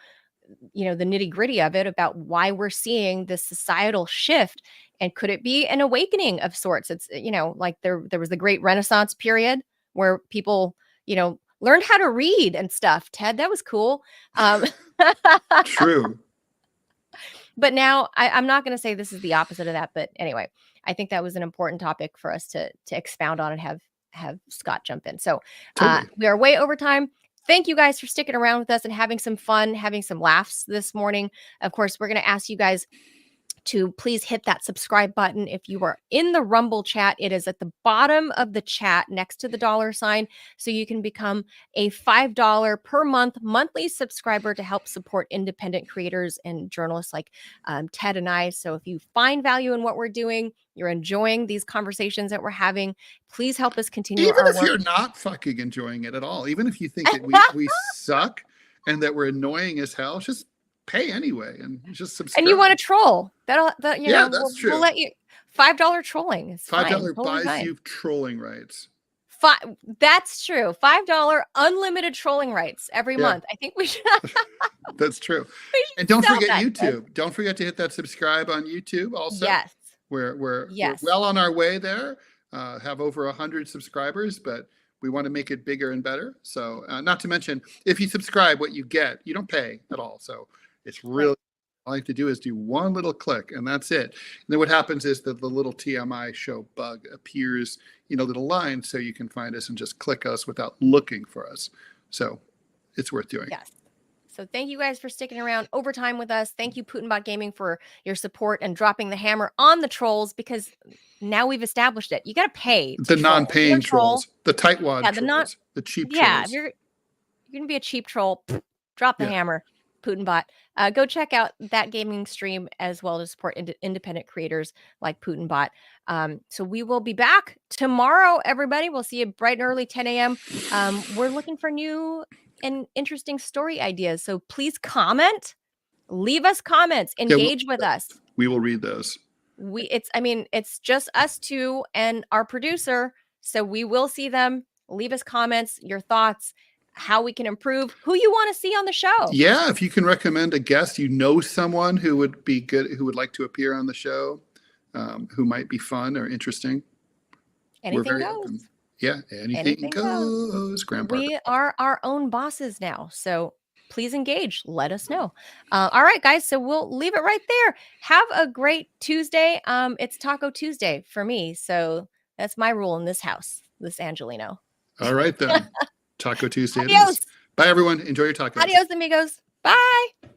S2: the nitty gritty of it about why we're seeing this societal shift. And could it be an awakening of sorts? It's, like there was the great Renaissance period where people, learned how to read and stuff. Ted, that was cool.
S1: True.
S2: But now I'm not going to say this is the opposite of that. But anyway, I think that was an important topic for us to expound on and have Scott jump in. So
S1: Totally.
S2: we are way over time. Thank you guys for sticking around with us and having some fun, having some laughs this morning. Of course, we're going to ask you guys to please hit that subscribe button. If you are in the Rumble chat, it is at the bottom of the chat next to the $sign. So you can become a $5 per month monthly subscriber to help support independent creators and journalists like Ted and I. So if you find value in what we're doing, you're enjoying these conversations that we're having, please help us continue
S1: Even
S2: our
S1: if
S2: work.
S1: you're not fucking enjoying it at all, even if you think that we suck and that we're annoying as hell, just pay anyway and just subscribe.
S2: And you want to troll?
S1: That's true.
S2: We'll let you. $5 trolling is
S1: $5
S2: fine, totally
S1: buys
S2: fine.
S1: you trolling rights.
S2: That's true. $5 unlimited trolling rights every month. I think we should.
S1: That's true. And don't forget YouTube. Don't forget to hit that subscribe on YouTube also.
S2: Yes.
S1: We're well on our way there. Have over 100 subscribers, but we want to make it bigger and better. So not to mention, if you subscribe, what you get, you don't pay at all. So it's really, all you have to do is do one little click and that's it. And then what happens is that the little TMI show bug appears, little line, so you can find us and just click us without looking for us. So it's worth doing.
S2: Yes. So thank you guys for sticking around overtime with us. Thank you, Putinbot Gaming, for your support and dropping the hammer on the trolls, because now we've established it. You got to pay.
S1: The non-paying trolls, the tightwad trolls, the cheap trolls.
S2: Yeah, if you're going to be a cheap troll, drop the hammer, Putinbot. Go check out that gaming stream as well to support independent creators like Putinbot. So we will be back tomorrow, everybody. We'll see you bright and early, 10 a.m. We're looking for new and interesting story ideas. So please comment, leave us comments, engage with us.
S1: We will read those.
S2: It's just us two and our producer. So we will see them. Leave us comments, your thoughts, how we can improve, who you want to see on the show. Yeah.
S1: If you can recommend a guest, someone who would be good, who would like to appear on the show, who might be fun or interesting.
S2: Anything goes.
S1: Open. Yeah, anything goes. Grandpa.
S2: We are our own bosses now, so please engage. Let us know. All right, guys. So we'll leave it right there. Have a great Tuesday. It's Taco Tuesday for me, so that's my rule in this house. This Angelino.
S1: All right then. Taco Tuesday.
S2: Adios.
S1: Bye, everyone. Enjoy your tacos.
S2: Adios, amigos. Bye.